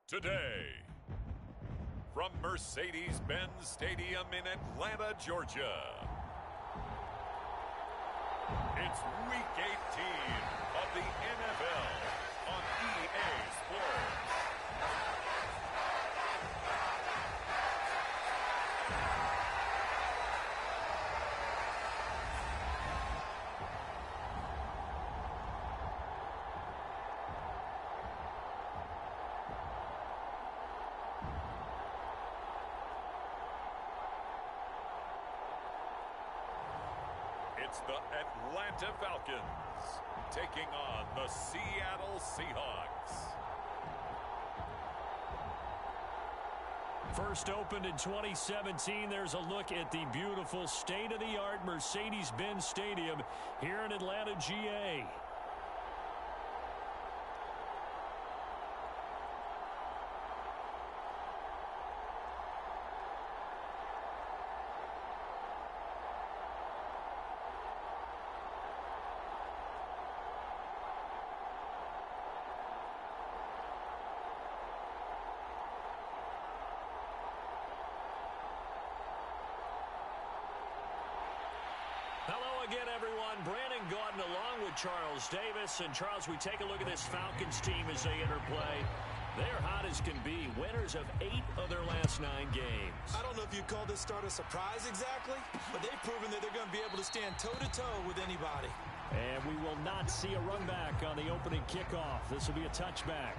Today, from Mercedes-Benz Stadium in Atlanta, Georgia, it's Week 18 of the NFL on EA Sports. It's the Atlanta Falcons taking on the Seattle Seahawks. First opened in 2017, there's a look at the beautiful state-of-the-art Mercedes-Benz Stadium here in Atlanta, GA. Hello again, everyone. Brandon Gaudin along with Charles Davis. And, Charles, we take a look at this Falcons team as they enter play. They're hot as can be. Winners of 8 of their last 9 games. I don't know if you call this start a surprise exactly, but they've proven that they're going to be able to stand toe-to-toe with anybody. And we will not see a run back on the opening kickoff. This will be a touchback.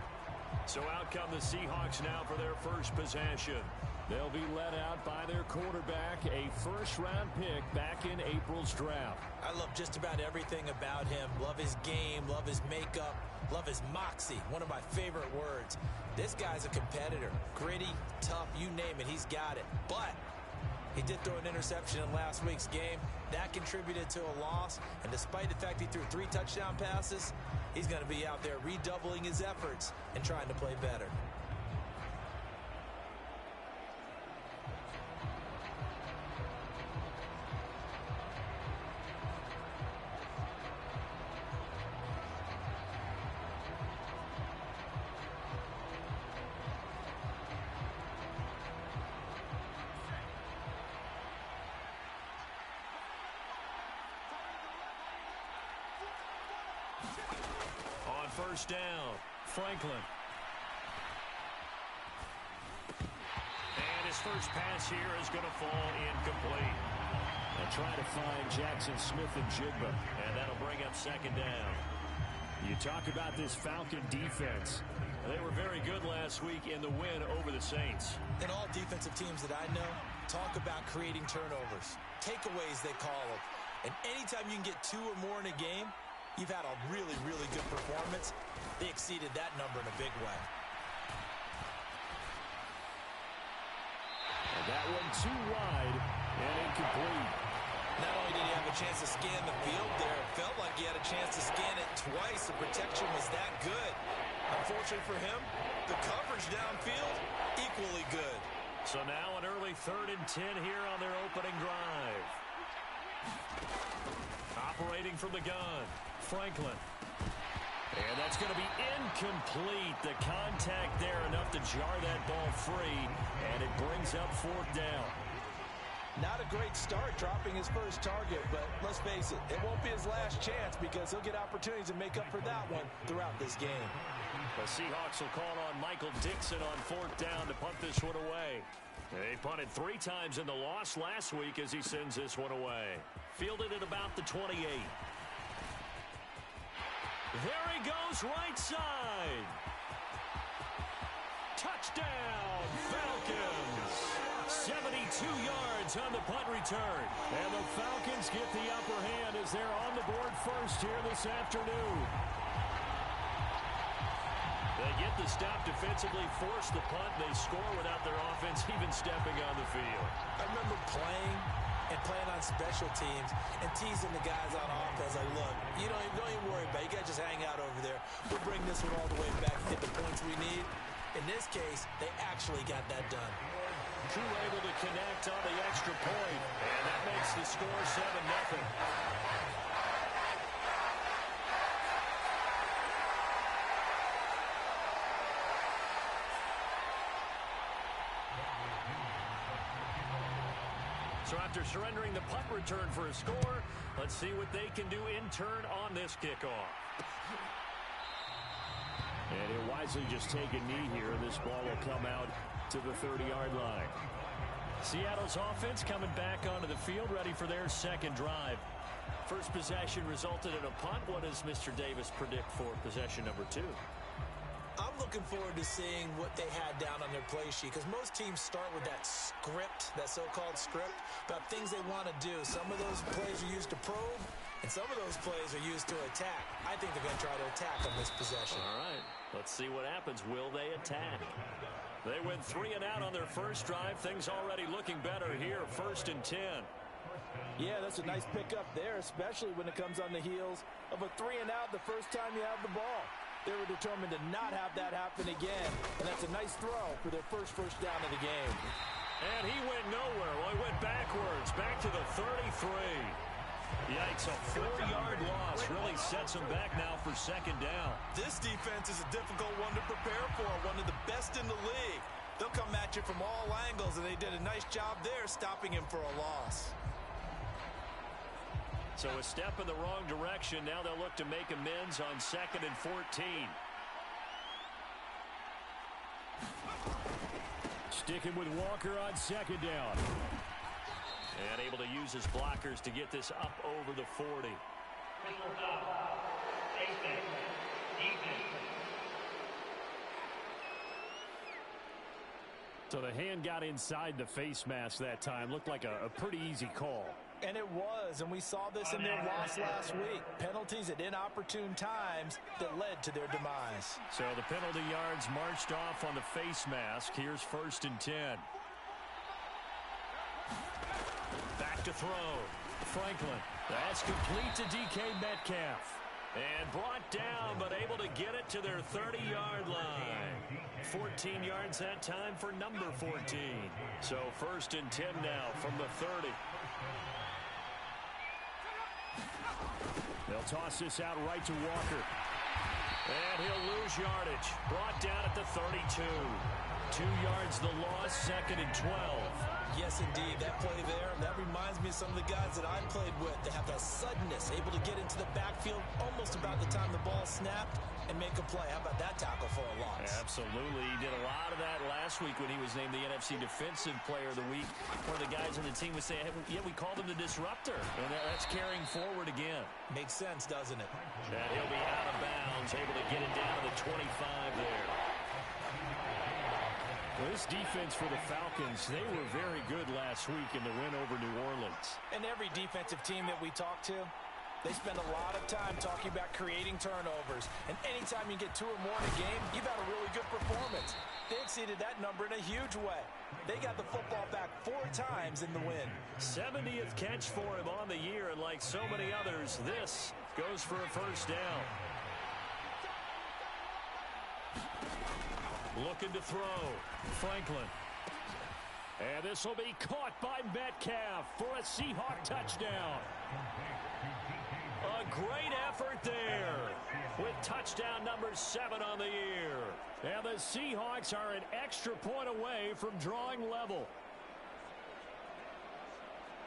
So out come the Seahawks now for their first possession. They'll be led out by their quarterback, a first-round pick back in April's draft. I love just about everything about him. Love his game, love his makeup, love his moxie, one of my favorite words. This guy's a competitor. Gritty, tough, you name it, he's got it. But he did throw an interception in last week's game. That contributed to a loss. And despite the fact he threw 3 touchdown passes, he's going to be out there redoubling his efforts and trying to play better. On first down, Franklin. And his first pass here is going to fall incomplete. They'll try to find Jackson Smith and Jigba, and that'll bring up second down. You talk about this Falcon defense. They were very good last week in the win over the Saints. And all defensive teams that I know talk about creating turnovers. Takeaways, they call them. And anytime you can get 2 or more in a game, you've had a really, really good performance. They exceeded that number in a big way. And that one too wide and incomplete. Not only did he have a chance to scan the field there, it felt like he had a chance to scan it twice. The protection was that good. Unfortunately for him, the coverage downfield, equally good. So now an early 3rd and 10 here on their opening drive. Operating from the gun, Franklin. And that's going to be incomplete. The contact there enough to jar that ball free, and it brings up 4th down. Not a great start dropping his first target, but let's face it, it won't be his last chance because he'll get opportunities to make up for that one throughout this game. The Seahawks will call on Michael Dixon on 4th down to punt this one away. They punted 3 times in the loss last week as he sends this one away. Fielded at about the 28. There he goes, right side. Touchdown, Falcons. 72 yards on the punt return. And the Falcons get the upper hand as they're on the board first here this afternoon. They get the stop defensively, force the punt. They score without their offense even stepping on the field. I remember playing on special teams and teasing the guys on offense. Like, look, you don't even worry about it. You guys just hang out over there. We'll bring this one all the way back and get the points we need. In this case, they actually got that done. Crew able to connect on the extra point, and that makes the score 7-0. So after surrendering the punt return for a score, let's see what they can do in turn on this kickoff. And he'll wisely just take a knee here. This ball will come out to the 30-yard line. Seattle's offense coming back onto the field, ready for their second drive. First possession resulted in a punt. What does Mr. Davis predict for possession number 2? I'm looking forward to seeing what they had down on their play sheet, because most teams start with that script, that so-called script, about things they want to do. Some of those plays are used to probe, and some of those plays are used to attack. I think they're going to try to attack on this possession. All right, let's see what happens. Will they attack? They went 3 and out on their first drive. Things already looking better here. 1st and 10. Yeah, that's a nice pickup there, especially when it comes on the heels of a 3 and out the first time you have the ball. They were determined to not have that happen again, and that's a nice throw for their first down of the game. And he went nowhere. Well, he went backwards, back to the 33. Yikes, a 4-yard loss really sets him back now for 2nd down. This defense is a difficult one to prepare for, one of the best in the league. They'll come at you from all angles, and they did a nice job there stopping him for a loss. So a step in the wrong direction. Now they'll look to make amends on 2nd and 14. Sticking with Walker on 2nd down. And able to use his blockers to get this up over the 40. So the hand got inside the face mask that time. Looked like a pretty easy call. And it was, and we saw this in their loss last week. Penalties at inopportune times that led to their demise. So the penalty yards marched off on the face mask. Here's 1st and 10. Back to throw. Franklin. That's complete to DK Metcalf. And brought down, but able to get it to their 30-yard line. 14 yards that time for number 14. So 1st and 10 now from the 30. They'll toss this out right to Walker. And he'll lose yardage. Brought down at the 32. 2 yards the loss, 2nd and 12. Yes, indeed. That play there, that reminds me of some of the guys that I played with. They have that suddenness, able to get into the backfield almost about the time the ball snapped and make a play. How about that tackle for a loss? Absolutely. He did a lot of that last week when he was named the NFC Defensive Player of the Week. One of the guys on the team would say, hey, yeah, we called him the disruptor. And that's carrying forward again. Makes sense, doesn't it? And he'll be out of bounds, able to get it down to the 25 there. Well, this defense for the Falcons, they were very good last week in the win over New Orleans. And every defensive team that we talk to, they spend a lot of time talking about creating turnovers. And anytime you get 2 or more in a game, you've had a really good performance. They exceeded that number in a huge way. They got the football back 4 times in the win. 70th catch for him on the year, and like so many others, this goes for a 1st down. Looking to throw. Franklin. And this will be caught by Metcalf for a Seahawk touchdown. A great effort there with touchdown number 7 on the year. And the Seahawks are an extra point away from drawing level.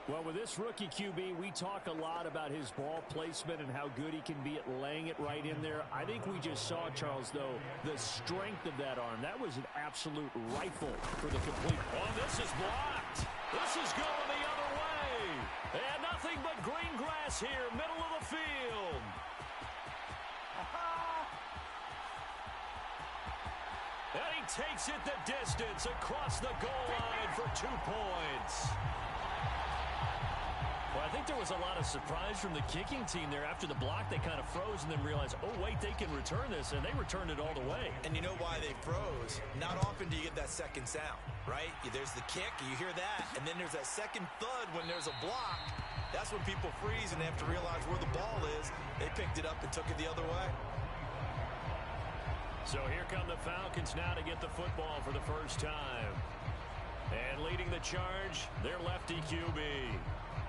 Well, with this rookie QB, we talk a lot about his ball placement and how good he can be at laying it right in there. I think we just saw, Charles, though, the strength of that arm. That was an absolute rifle for the complete. Oh, this is blocked. This is going the other way. And nothing but green grass here, middle of the field. And he takes it the distance across the goal line for 2 points. Well, I think there was a lot of surprise from the kicking team there. After the block, they kind of froze and then realized, oh, wait, they can return this, and they returned it all the way. And you know why they froze? Not often do you get that second sound, right? There's the kick, you hear that, and then there's that second thud when there's a block. That's when people freeze and they have to realize where the ball is. They picked it up and took it the other way. So here come the Falcons now to get the football for the first time. And leading the charge, their lefty QB.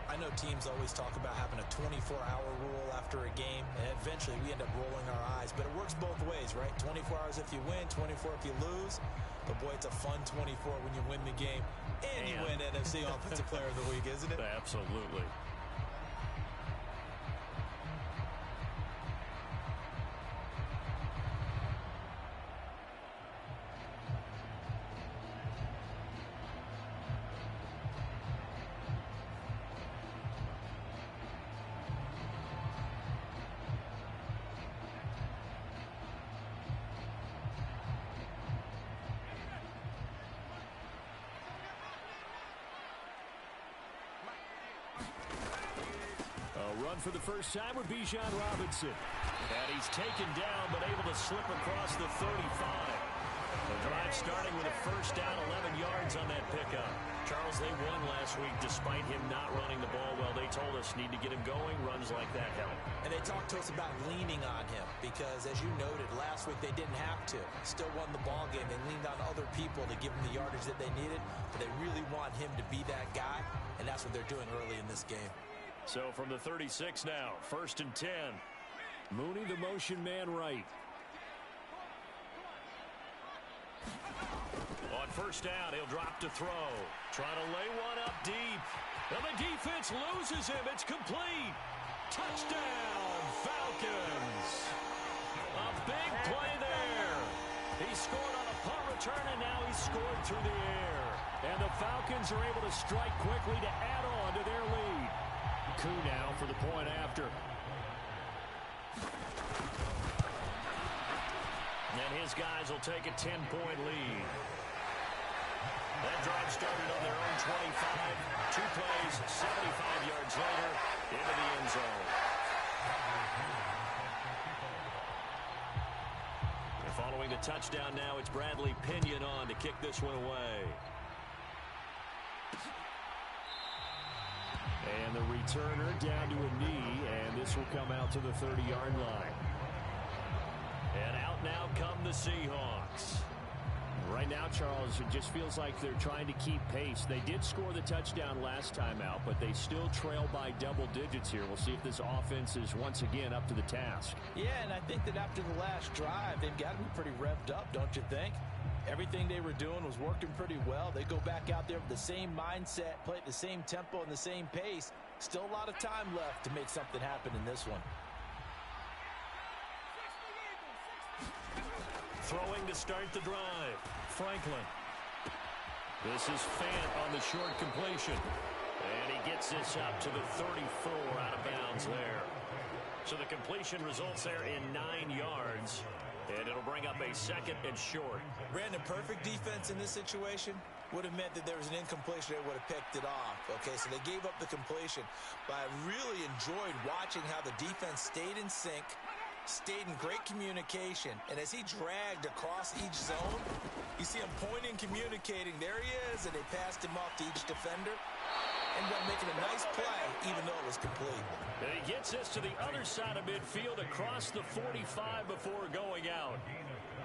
I know teams always talk about having a 24-hour rule after a game, and eventually we end up rolling our eyes. But it works both ways, right? 24 hours if you win, 24 if you lose. But, boy, it's a fun 24 when you win the game. And you win NFC Offensive Player of the Week, isn't it? Absolutely. Run for the first time with Bijan Robinson. And he's taken down, but able to slip across the 35. The drive starting with a first down, 11 yards on that pickup. Charles, they won last week despite him not running the ball well. They told us need to get him going. Runs like that help. And they talked to us about leaning on him because, as you noted, last week they didn't have to. Still won the ball game. They leaned on other people to give them the yardage that they needed, but they really want him to be that guy, and that's what they're doing early in this game. So from the 36 now, 1st and 10. Mooney, the motion man right. On first down, he'll drop to throw. Trying to lay one up deep. And the defense loses him. It's complete. Touchdown, Falcons. A big play there. He scored on a punt return, and now he's scored through the air. And the Falcons are able to strike quickly to add on to their lead. Coup now for the point after. And his guys will take a 10-point lead. That drive started on their own 25. 2 plays, 75 yards later, into the end zone. And following the touchdown now, it's Bradley Pinion on to kick this one away. And the returner down to a knee, and this will come out to the 30-yard line. And out now come the Seahawks. Right now, Charles, it just feels like they're trying to keep pace. They did score the touchdown last time out, but they still trail by double digits here. We'll see if this offense is once again up to the task. Yeah, and I think that after the last drive, they've got to be pretty revved up, don't you think? Everything they were doing was working pretty well. They go back out there with the same mindset, play at the same tempo and the same pace. Still a lot of time left to make something happen in this one. Throwing to start the drive. Franklin. This is Fant on the short completion. And he gets this up to the 34 out of bounds there. So the completion results there in 9 yards. And it'll bring up a 2nd and short. Brandon, perfect defense in this situation would have meant that there was an incompletion that would have picked it off. Okay, so they gave up the completion. But I really enjoyed watching how the defense stayed in sync, stayed in great communication, and as he dragged across each zone, you see him pointing, communicating. There he is, and they passed him off to each defender. Ended up making a nice play, even though it was complete. And he gets this to the other side of midfield across the 45 before going out.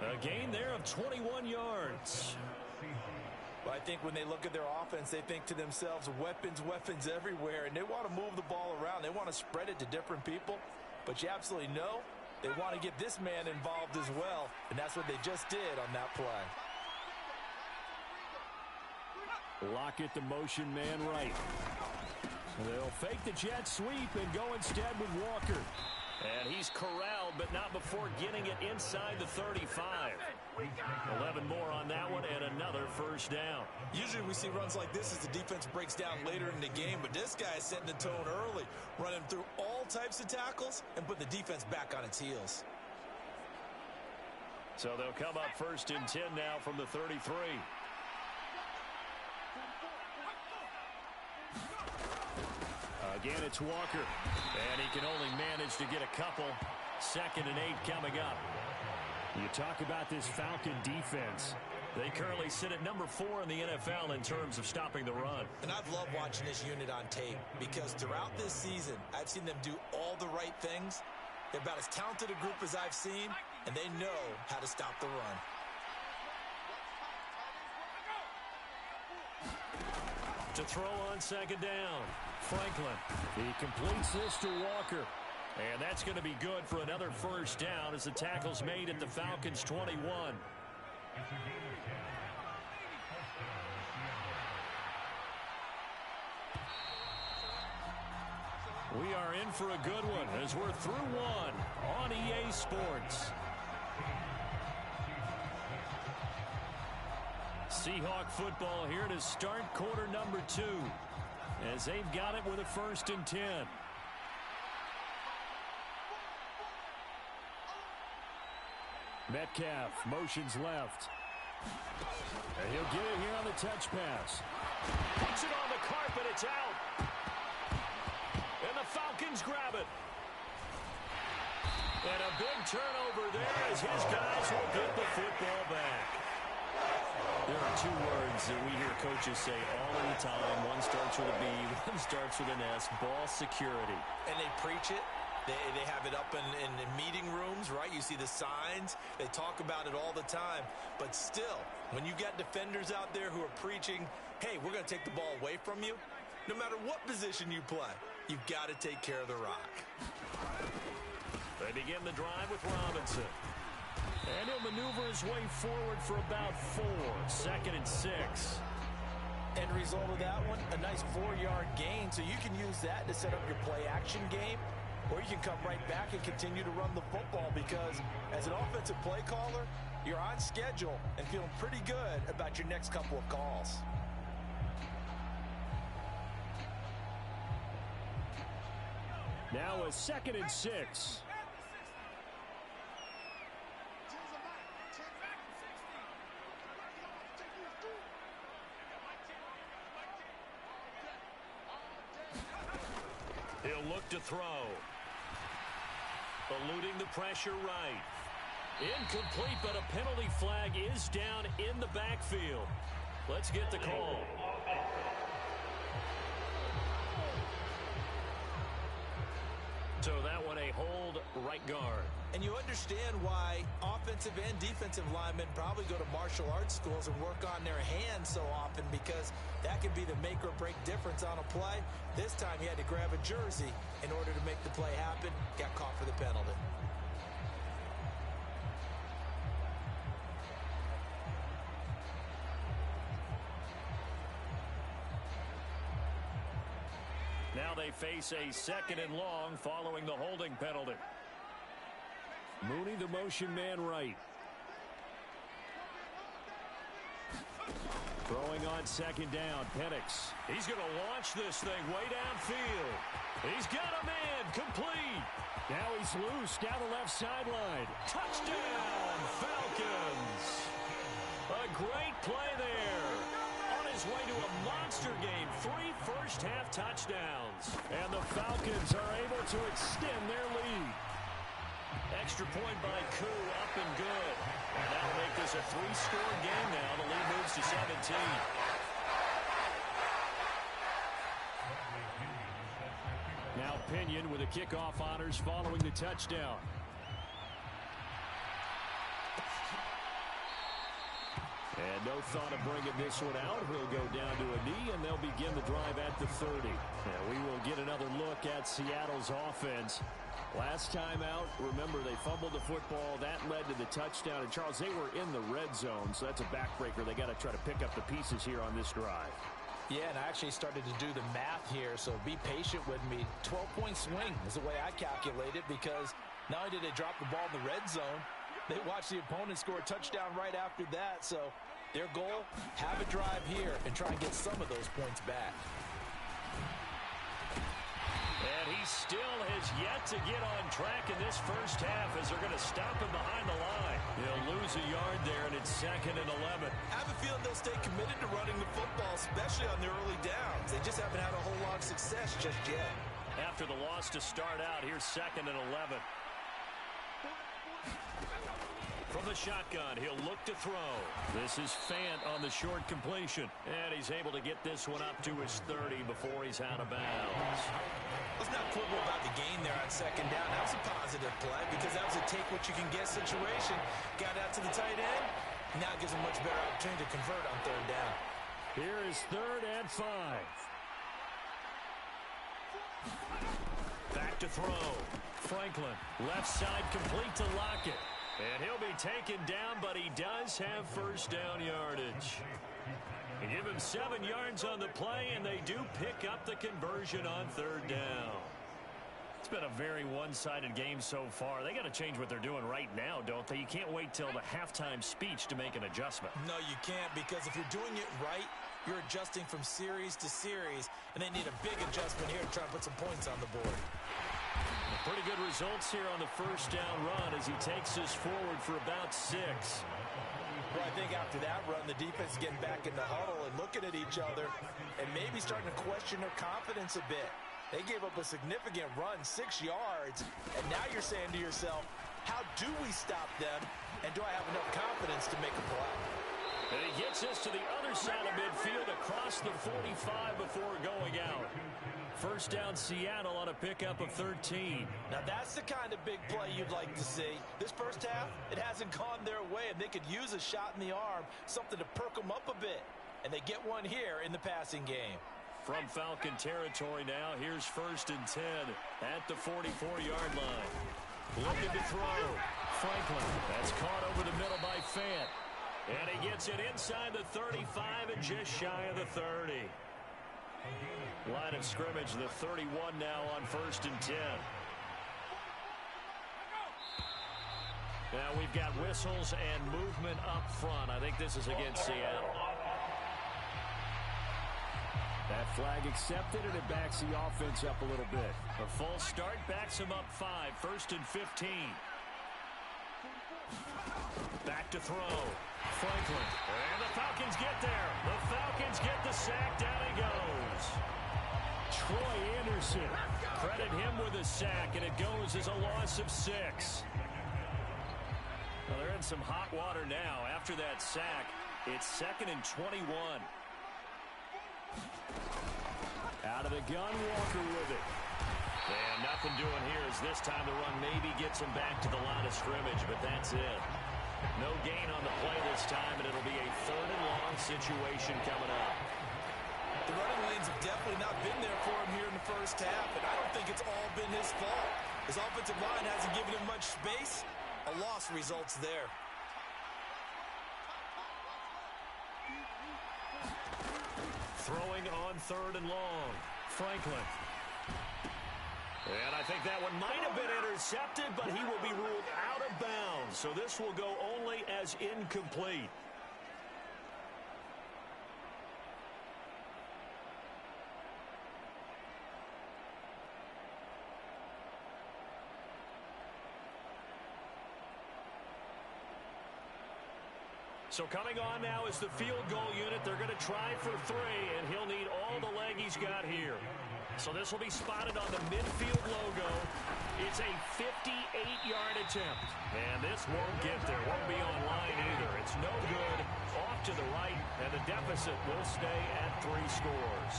A gain there of 21 yards. Well, I think when they look at their offense, they think to themselves, weapons, weapons everywhere, and they want to move the ball around. They want to spread it to different people, but you absolutely know they want to get this man involved as well, and that's what they just did on that play. Lockett, the motion man right. They'll fake the jet sweep and go instead with Walker. And he's corralled, but not before getting it inside the 35. 11 more on that one and another first down. Usually we see runs like this as the defense breaks down later in the game, but this guy is setting the tone early, running through all types of tackles and put the defense back on its heels. So they'll come up 1st and 10 now from the 33. Again, it's Walker. And he can only manage to get a couple. 2nd and 8 coming up. You talk about this Falcon defense. They currently sit at number 4 in the NFL in terms of stopping the run. And I've loved watching this unit on tape because throughout this season, I've seen them do all the right things. They're about as talented a group as I've seen, and they know how to stop the run. To throw on second down. Franklin. He completes this to Walker. And that's going to be good for another first down as the tackle's made at the Falcons' 21. We are in for a good one as we're through one on EA Sports. Seahawk football here to start quarter number 2 as they've got it with a 1st and 10. Metcalf motions left. And he'll get it here on the touch pass. Puts it on the carpet. It's out. And the Falcons grab it. And a big turnover there as his guys will get the football back. There are 2 words that we hear coaches say all of the time. One starts with a B, one starts with an S. Ball security. And they preach it. They have it up in meeting rooms, right? You see the signs. They talk about it all the time. But still, when you got defenders out there who are preaching, hey, we're going to take the ball away from you, no matter what position you play, you've got to take care of the rock. They begin the drive with Robinson. And he'll maneuver his way forward for about 4. 2nd and 6. End result of that one, a nice 4-yard gain. So you can use that to set up your play-action game. Or you can come right back and continue to run the football because as an offensive play caller, you're on schedule and feeling pretty good about your next couple of calls. Now a 2nd and 6. He'll look to throw. Eluding the pressure right. Incomplete, but a penalty flag is down in the backfield. Let's get the call. So that one a hold right guard. And you understand why offensive and defensive linemen probably go to martial arts schools and work on their hands so often because that can be the make or break difference on a play. This time he had to grab a jersey in order to make the play happen. Got caught for the penalty. Now they face a 2nd and long following the holding penalty. Mooney, the motion man right. Throwing on 2nd down, Penix. He's going to launch this thing way downfield. He's got a man, complete. Now he's loose down the left sideline. Touchdown, Falcons. A great play there. On his way to a monster game, 3 first-half touchdowns. And the Falcons are able to extend their lead. Extra point by Koo, up and good. And that'll make this a 3-score game now. The lead moves to 17. Now Pinion with the kickoff honors following the touchdown. And no thought of bringing this one out. He'll go down to a knee, and they'll begin the drive at the 30. And we will get another look at Seattle's offense. Last time out, remember, they fumbled the football. That led to the touchdown. And, Charles, they were in the red zone, so that's a backbreaker. They got to try to pick up the pieces here on this drive. Yeah, and I actually started to do the math here, so be patient with me. 12-point swing is the way I calculate it because not only did they drop the ball in the red zone, they watched the opponent score a touchdown right after that. So their goal, have a drive here and try and get some of those points back. And he still has yet to get on track in this first half as they're going to stop him behind the line. He'll lose a yard there, and it's 2nd and 11. I have a feeling they'll stay committed to running the football, especially on their early downs. They just haven't had a whole lot of success just yet. After the loss to start out, here's 2nd and 11. From the shotgun, he'll look to throw. This is Fant on the short completion. And he's able to get this one up to his 30 before he's out of bounds. Let's not quibble about the gain there on 2nd down. That was a positive play because that was a take-what-you-can-get situation. Got out to the tight end. Now gives him much better opportunity to convert on 3rd down. Here is 3rd and 5. Back to throw. Franklin, left side complete to Lockett. And he'll be taken down, but he does have first down yardage. They give him 7 yards on the play, and they do pick up the conversion on 3rd down. It's been a very one-sided game so far. They got to change what they're doing right now, don't they? You can't wait till the halftime speech to make an adjustment. No, you can't, because if you're doing it right, you're adjusting from series to series, and they need a big adjustment here to try and put some points on the board. Pretty good results here on the first down run as he takes us forward for about 6. Well, I think after that run, the defense is getting back in the huddle and looking at each other and maybe starting to question their confidence a bit. They gave up a significant run, 6 yards, and now you're saying to yourself, how do we stop them, and do I have enough confidence to make a play? And he gets us to the other side of midfield across the 45 before going out. First down Seattle on a pickup of 13. Now that's the kind of big play you'd like to see. This first half, it hasn't gone their way, and they could use a shot in the arm, something to perk them up a bit. And they get one here in the passing game. From Falcon territory now, here's 1st and 10 at the 44-yard line. Looking to throw. Franklin, that's caught over the middle by Fant. And he gets it inside the 35 and just shy of the 30. Line of scrimmage, the 31 now on 1st and 10. Now we've got whistles and movement up front. I think this is against Seattle. That flag accepted, and it backs the offense up a little bit. A false start backs him up 5, 1st and 15. Back to throw. Franklin. And the Falcons get there. The Falcons get the sack. Down he goes. Troy Anderson. Credit him with a sack, and it goes as a loss of 6. Well, they're in some hot water now. After that sack, it's 2nd and 21. Out of the gun, Walker with it. And nothing doing here as this time the run maybe gets him back to the line of scrimmage, but that's it. No gain on the play this time, and it'll be a 3rd and long situation coming up. The running lanes have definitely not been there for him here in the first half, and I don't think it's all been his fault. His offensive line hasn't given him much space. A loss results there. Throwing on 3rd and long. Franklin. And I think that one might have been intercepted, but he will be ruled out of bounds. So this will go only as incomplete. So coming on now is the field goal unit. They're going to try for 3, and he'll need all the leg he's got here. So this will be spotted on the midfield logo. It's a 58-yard attempt. And this won't get there. Won't be on line either. It's no good. Off to the right, and the deficit will stay at 3 scores.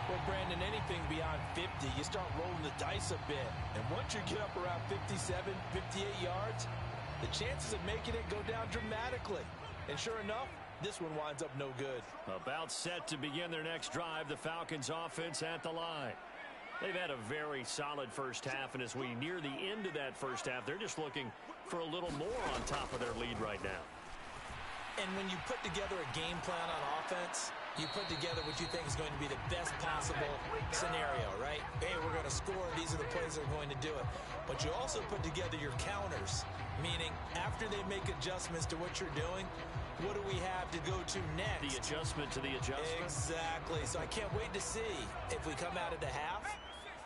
Well, Brandon, anything beyond 50, you start rolling the dice a bit. And once you get up around 57, 58 yards, the chances of making it go down dramatically. And sure enough, this one winds up no good. About set to begin their next drive, the Falcons offense at the line. They've had a very solid first half, and as we near the end of that first half, they're just looking for a little more on top of their lead right now. And when you put together a game plan on offense, you put together what you think is going to be the best possible scenario, right? Hey, we're going to score. These are the plays that are going to do it. But you also put together your counters, meaning after they make adjustments to what you're doing, what do we have to go to next? The adjustment to the adjustment. Exactly. So I can't wait to see if we come out of the half,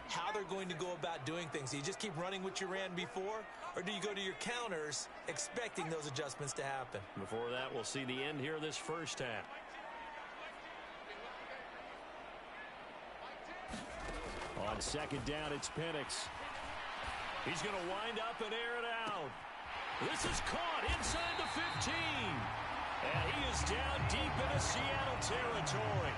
how they're going to go about doing things. Do you just keep running what you ran before, or do you go to your counters expecting those adjustments to happen? Before that, we'll see the end here of this first half. On 2nd down, it's Penix. He's going to wind up and air it out. This is caught inside the 15. And he is down deep into Seattle territory.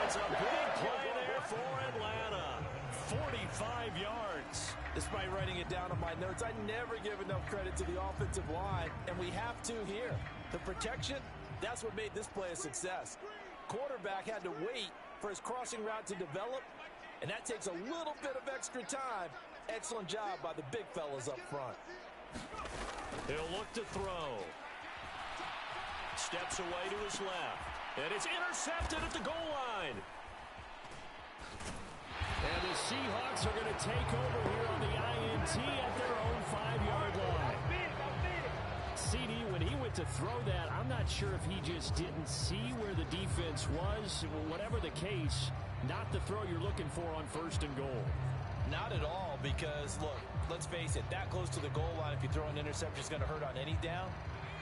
It's a big play there for Atlanta. 45 yards. Despite writing it down on my notes, I never give enough credit to the offensive line, and we have to here. The protection, that's what made this play a success. Quarterback had to wait for his crossing route to develop, and that takes a little bit of extra time. Excellent job by the big fellas up front. He'll look to throw. Steps away to his left. And it's intercepted at the goal line. And the Seahawks are going to take over here on the INT at their own 5-yard line. CD, when he went to throw that, I'm not sure if he just didn't see where the defense was. Whatever the case, not the throw you're looking for on 1st and goal. Not at all, because, look, let's face it, that close to the goal line, if you throw an interception, is going to hurt on any down.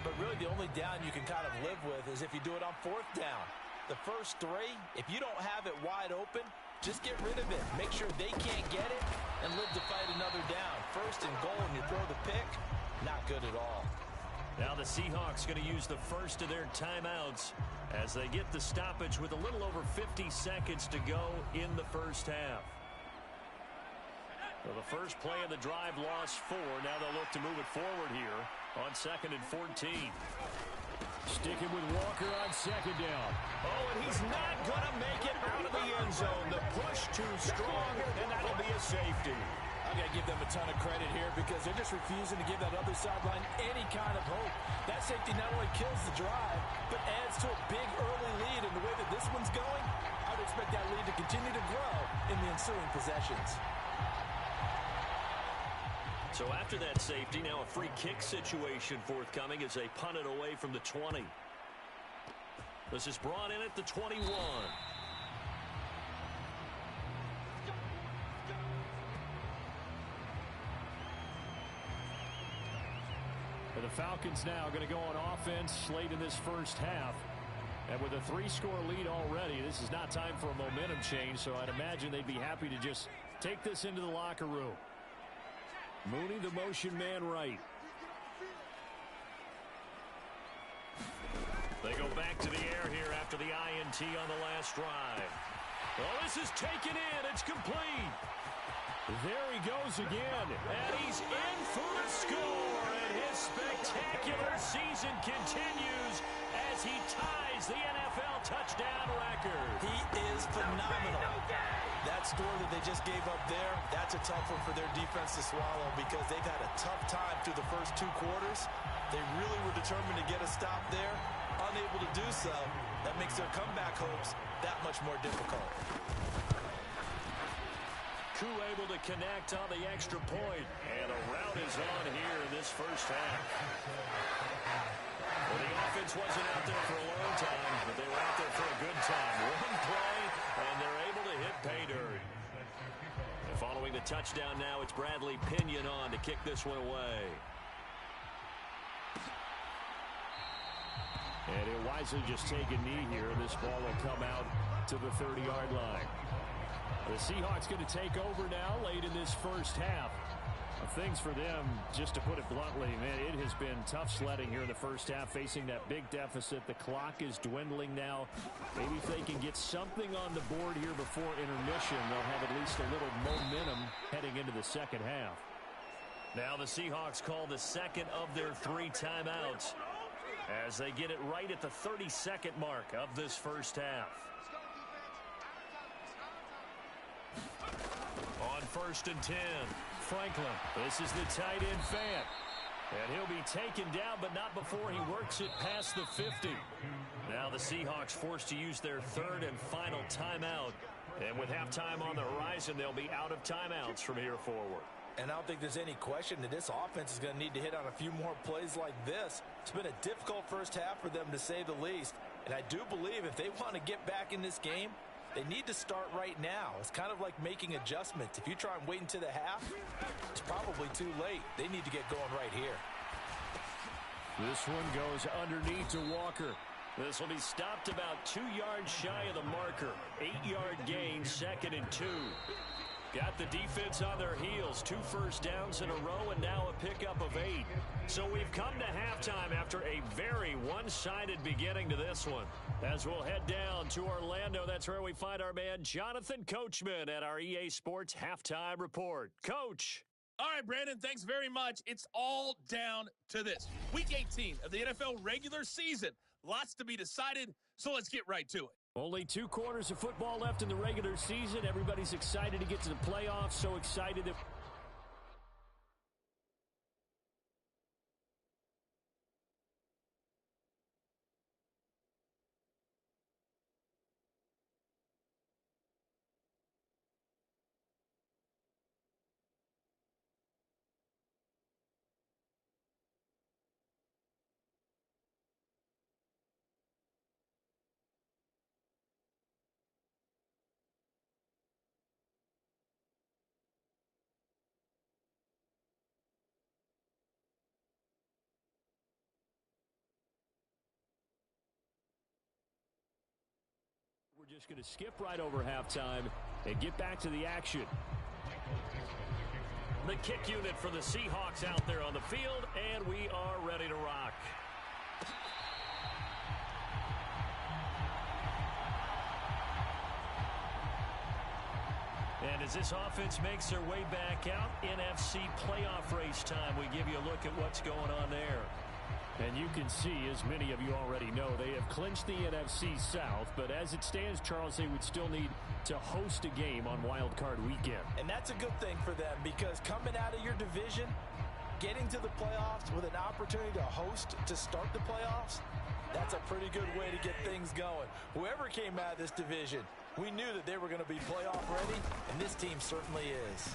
But really, the only down you can kind of live with is if you do it on 4th down. The first 3, if you don't have it wide open, just get rid of it. Make sure they can't get it and live to fight another down. 1st and goal, and you throw the pick, not good at all. Now the Seahawks going to use the first of their timeouts as they get the stoppage with a little over 50 seconds to go in the first half. Well, the first play of the drive lost 4. Now they'll look to move it forward here on 2nd and 14. Sticking with Walker on 2nd down. Oh, and he's not going to make it out of the end zone. The push too strong, and that'll be a safety. I've got to give them a ton of credit here because they're just refusing to give that other sideline any kind of hope. That safety not only kills the drive, but adds to a big early lead. And the way that this one's going, I would expect that lead to continue to grow in the ensuing possessions. So after that safety, now a free kick situation forthcoming as they punt it away from the 20. This is brought in at the 21. The Falcons now going to go on offense late in this first half. And with a 3-score lead already, this is not time for a momentum change, so I'd imagine they'd be happy to just take this into the locker room. Mooney, the motion man right. They go back to the air here after the INT on the last drive. Well, this is taken in. It's complete. There he goes again, and he's in for the score, and his spectacular season continues as he ties the NFL touchdown record. He is phenomenal. That score that they just gave up there, that's a tough one for their defense to swallow because they've had a tough time through the first 2 quarters. They really were determined to get a stop there, unable to do so. That makes their comeback hopes that much more difficult. Koo able to connect on the extra point, and a rout is on here in this first half. Well, the offense wasn't out there for a long time, but they were out there for a good time. One play, and they're able to hit pay dirt. And following the touchdown now, it's Bradley Pinion on to kick this one away. And he'll wisely just take a knee here. This ball will come out to the 30-yard line. The Seahawks going to take over now late in this first half. Things for them, just to put it bluntly, man, it has been tough sledding here in the first half, facing that big deficit. The clock is dwindling now. Maybe if they can get something on the board here before intermission, they'll have at least a little momentum heading into the second half. Now the Seahawks call the second of their 3 timeouts as they get it right at the 32nd mark of this first half. On 1st and 10, Franklin. This is the tight end Fant. And he'll be taken down, but not before he works it past the 50. Now the Seahawks forced to use their 3rd and final timeout. And with halftime on the horizon, they'll be out of timeouts from here forward. And I don't think there's any question that this offense is going to need to hit on a few more plays like this. It's been a difficult first half for them, to say the least. And I do believe if they want to get back in this game, they need to start right now. It's kind of like making adjustments. If you try and wait until the half, it's probably too late. They need to get going right here. This one goes underneath to Walker. This will be stopped about 2 yards shy of the marker. 8-yard gain, 2nd and 2. Got the defense on their heels. 2 first downs in a row and now a pickup of 8. So we've come to halftime after a very one-sided beginning to this one. As we'll head down to Orlando, that's where we find our man Jonathan Coachman at our EA Sports Halftime Report. Coach. All right, Brandon, thanks very much. It's all down to this. Week 18 of the NFL regular season. Lots to be decided, so let's get right to it. Only 2 quarters of football left in the regular season. Everybody's excited to get to the playoffs, so excited that... We're just going to skip right over halftime and get back to the action. The kick unit for the Seahawks out there on the field, and we are ready to rock. And as this offense makes their way back out, NFC playoff race time, we give you a look at what's going on there. And you can see, as many of you already know, they have clinched the NFC South. But as it stands, Charles, they would still need to host a game on Wild Card Weekend. And that's a good thing for them, because coming out of your division, getting to the playoffs with an opportunity to host to start the playoffs, that's a pretty good way to get things going. Whoever came out of this division, we knew that they were going to be playoff ready, and this team certainly is.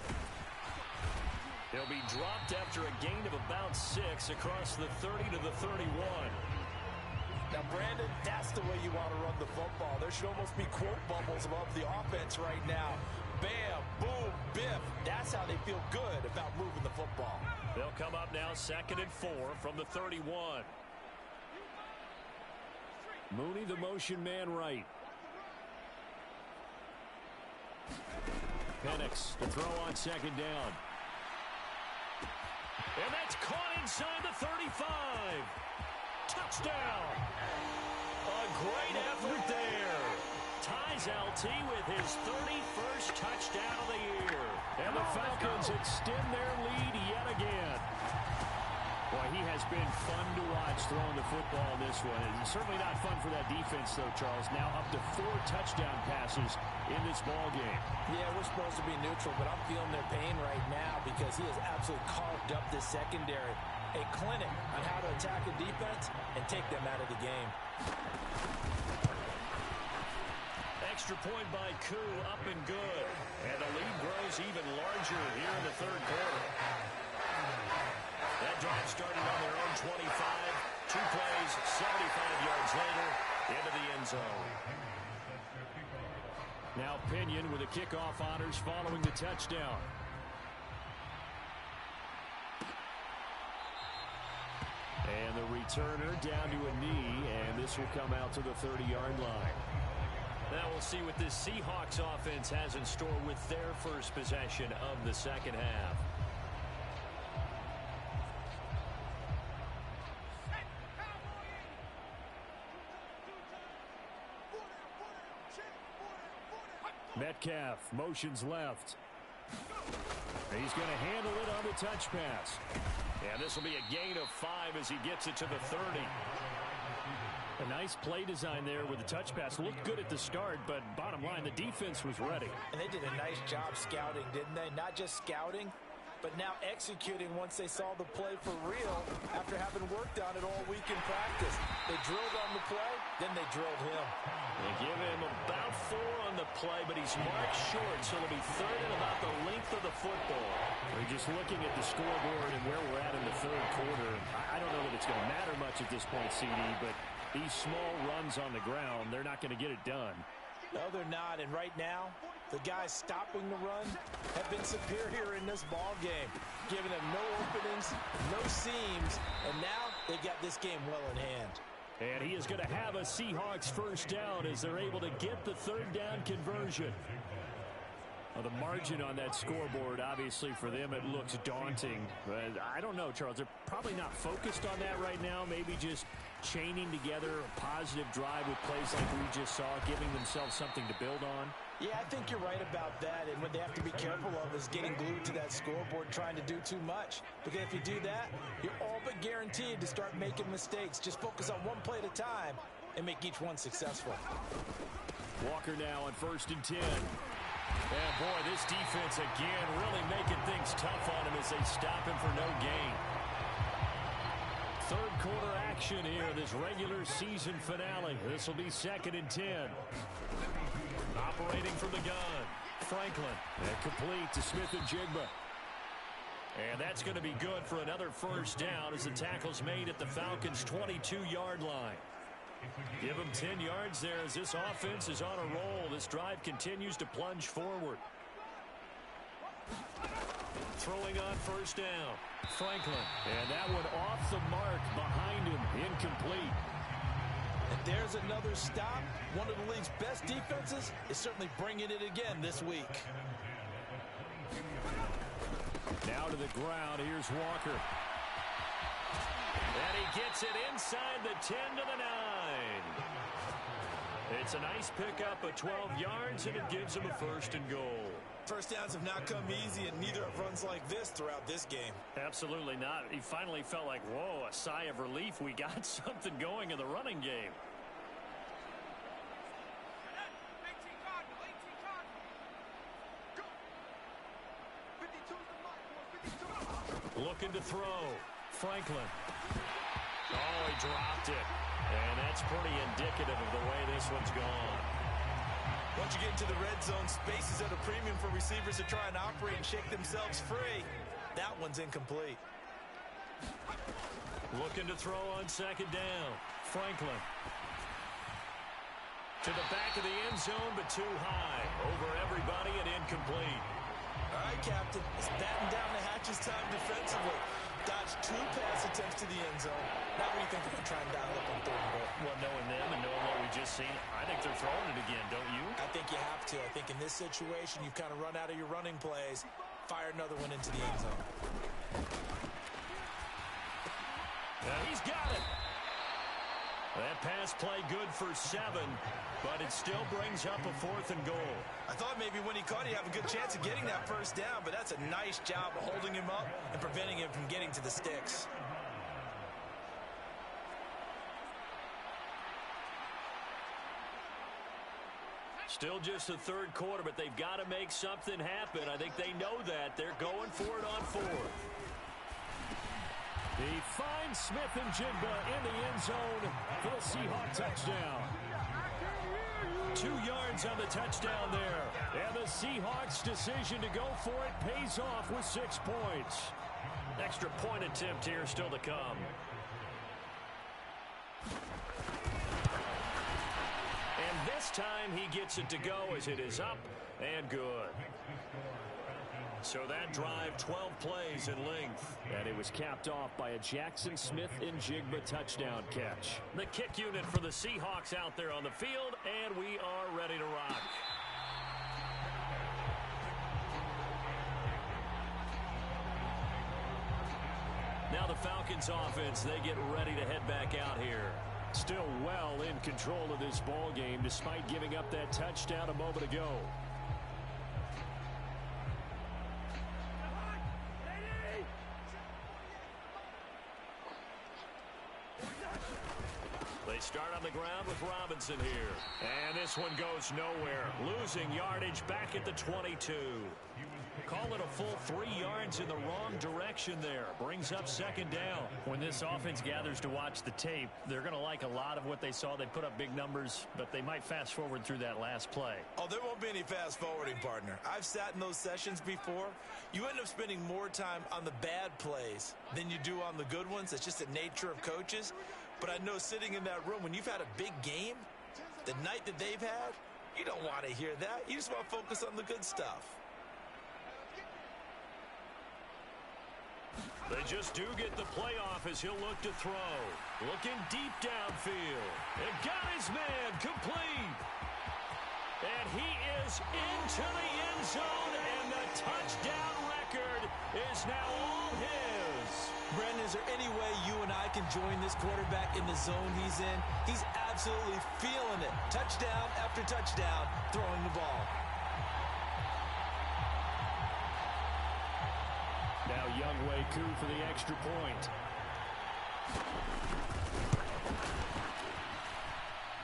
They'll be dropped after a gain of about 6 across the 30 to the 31. Now, Brandon, that's the way you want to run the football. There should almost be quote bubbles above the offense right now. Bam, boom, biff. That's how they feel good about moving the football. They'll come up now 2nd and 4 from the 31. Mooney, the motion man right. Penix to throw on 2nd down. And that's caught inside the 35. Touchdown. A great effort there. Ties LT with his 31st touchdown of the year. And the Falcons extend their lead yet again. Boy, he has been fun to watch throwing the football in this one. It's certainly not fun for that defense, though, Charles. Now up to 4 touchdown passes in this ball game. Yeah, we're supposed to be neutral, but I'm feeling their pain right now because he has absolutely carved up this secondary. A clinic on how to attack a defense and take them out of the game. Extra point by Koo, up and good. And the lead grows even larger here in the 3rd quarter. That drive started on their own 25. 2 plays, 75 yards later, into the end zone. Now Pinion with the kickoff honors following the touchdown. And the returner down to a knee, and this will come out to the 30-yard line. Now we'll see what this Seahawks offense has in store with their first possession of the 2nd half. Metcalf motions left. He's going to handle it on the touch pass. And this will be a gain of 5 as he gets it to the 30. A nice play design there with the touch pass. Looked good at the start, but bottom line, the defense was ready. And they did a nice job scouting, didn't they? Not just scouting, but now executing once they saw the play for real after having worked on it all week in practice. They drilled on the play, then they drilled him. They give him about 4 on the play, but he's marked short, so it'll be 3rd and about the length of the football. We're just looking at the scoreboard and where we're at in the 3rd quarter. I don't know that it's going to matter much at this point, CD, but these small runs on the ground, they're not going to get it done. No, they're not. And right now, the guys stopping the run have been superior in this ball game, giving them no openings, no seams, and now they got this game well in hand. And he is going to have a Seahawks first down as they're able to get the 3rd down conversion. Well, the margin on that scoreboard, obviously, for them, it looks daunting. But I don't know, Charles. They're probably not focused on that right now. Maybe just chaining together a positive drive with plays like we just saw, giving themselves something to build on. Yeah, I think you're right about that. And what they have to be careful of is getting glued to that scoreboard trying to do too much. Because if you do that, you're all but guaranteed to start making mistakes. Just focus on one play at a time and make each one successful. Walker now on 1st and 10. And boy, this defense again really making things tough on him as they stop him for no gain. Third quarter action here, this regular season finale. This will be 2nd and 10. Operating from the gun, Franklin. And complete to Smith and Jigba. And that's going to be good for another first down as the tackle's made at the Falcons' 22-yard line. Give them 10 yards there as this offense is on a roll. This drive continues to plunge forward. Throwing on 1st down, Franklin. And that one off the mark behind him, incomplete. And there's another stop. One of the league's best defenses is certainly bringing it again this week. Now to the ground, here's Walker. And he gets it inside the 10 to the 9. It's a nice pickup of 12 yards, and it gives him a 1st and goal. First downs have not come easy, and neither have runs like this throughout this game. Absolutely not. He finally felt like, whoa, a sigh of relief. We got something going in the running game. Looking to throw. Franklin. Oh, he dropped it. And that's pretty indicative of the way this one's gone. Once you get into the red zone, space is at a premium for receivers to try and operate and shake themselves free. That one's incomplete. Looking to throw on 2nd down. Franklin. To the back of the end zone, but too high. Over everybody and incomplete. All right, Captain. It's batten down the hatches time defensively. Dodged 2 pass attempts to the end zone. Now what do you think they're going to try and dial up on 3rd and goal? Well, knowing them and knowing what we just seen, I think they're throwing it again, don't you? I think you have to. I think in this situation, you've kind of run out of your running plays. Fire another one into the end zone. And he's got it. That pass play good for 7, but it still brings up a 4th and goal. I thought maybe when he caught it, he'd have a good chance of getting that first down, but that's a nice job of holding him up and preventing him from getting to the sticks. Still just the 3rd quarter, but they've got to make something happen. I think they know that. They're going for it on 4th. He finds Smith and Jigba in the end zone for the Seahawk touchdown. 2 yards on the touchdown there. And the Seahawks' decision to go for it pays off with 6 points. Extra point attempt here still to come. And this time he gets it to go as it is up and good. So that drive, 12 plays in length. And it was capped off by a Jackson Smith and Jigba touchdown catch. The kick unit for the Seahawks out there on the field, and we are ready to rock. Now the Falcons offense, they get ready to head back out here. Still well in control of this ball game despite giving up that touchdown a moment ago. They start on the ground with Robinson here. And this one goes nowhere. Losing yardage back at the 22. Call it a full 3 yards in the wrong direction there. Brings up 2nd down. When this offense gathers to watch the tape, they're going to like a lot of what they saw. They put up big numbers, but they might fast forward through that last play. Oh, there won't be any fast forwarding, partner. I've sat in those sessions before. You end up spending more time on the bad plays than you do on the good ones. It's just the nature of coaches. But I know sitting in that room, when you've had a big game, the night that they've had, you don't want to hear that. You just want to focus on the good stuff. They just do get the playoff as he'll look to throw. Looking deep downfield. And got his man complete. And he is into the end zone, and the touchdown record is now all his. Brendan, is there any way you and I can join this quarterback in the zone he's in? He's absolutely feeling it. Touchdown after touchdown, throwing the ball. Now Younghoe Koo for the extra point.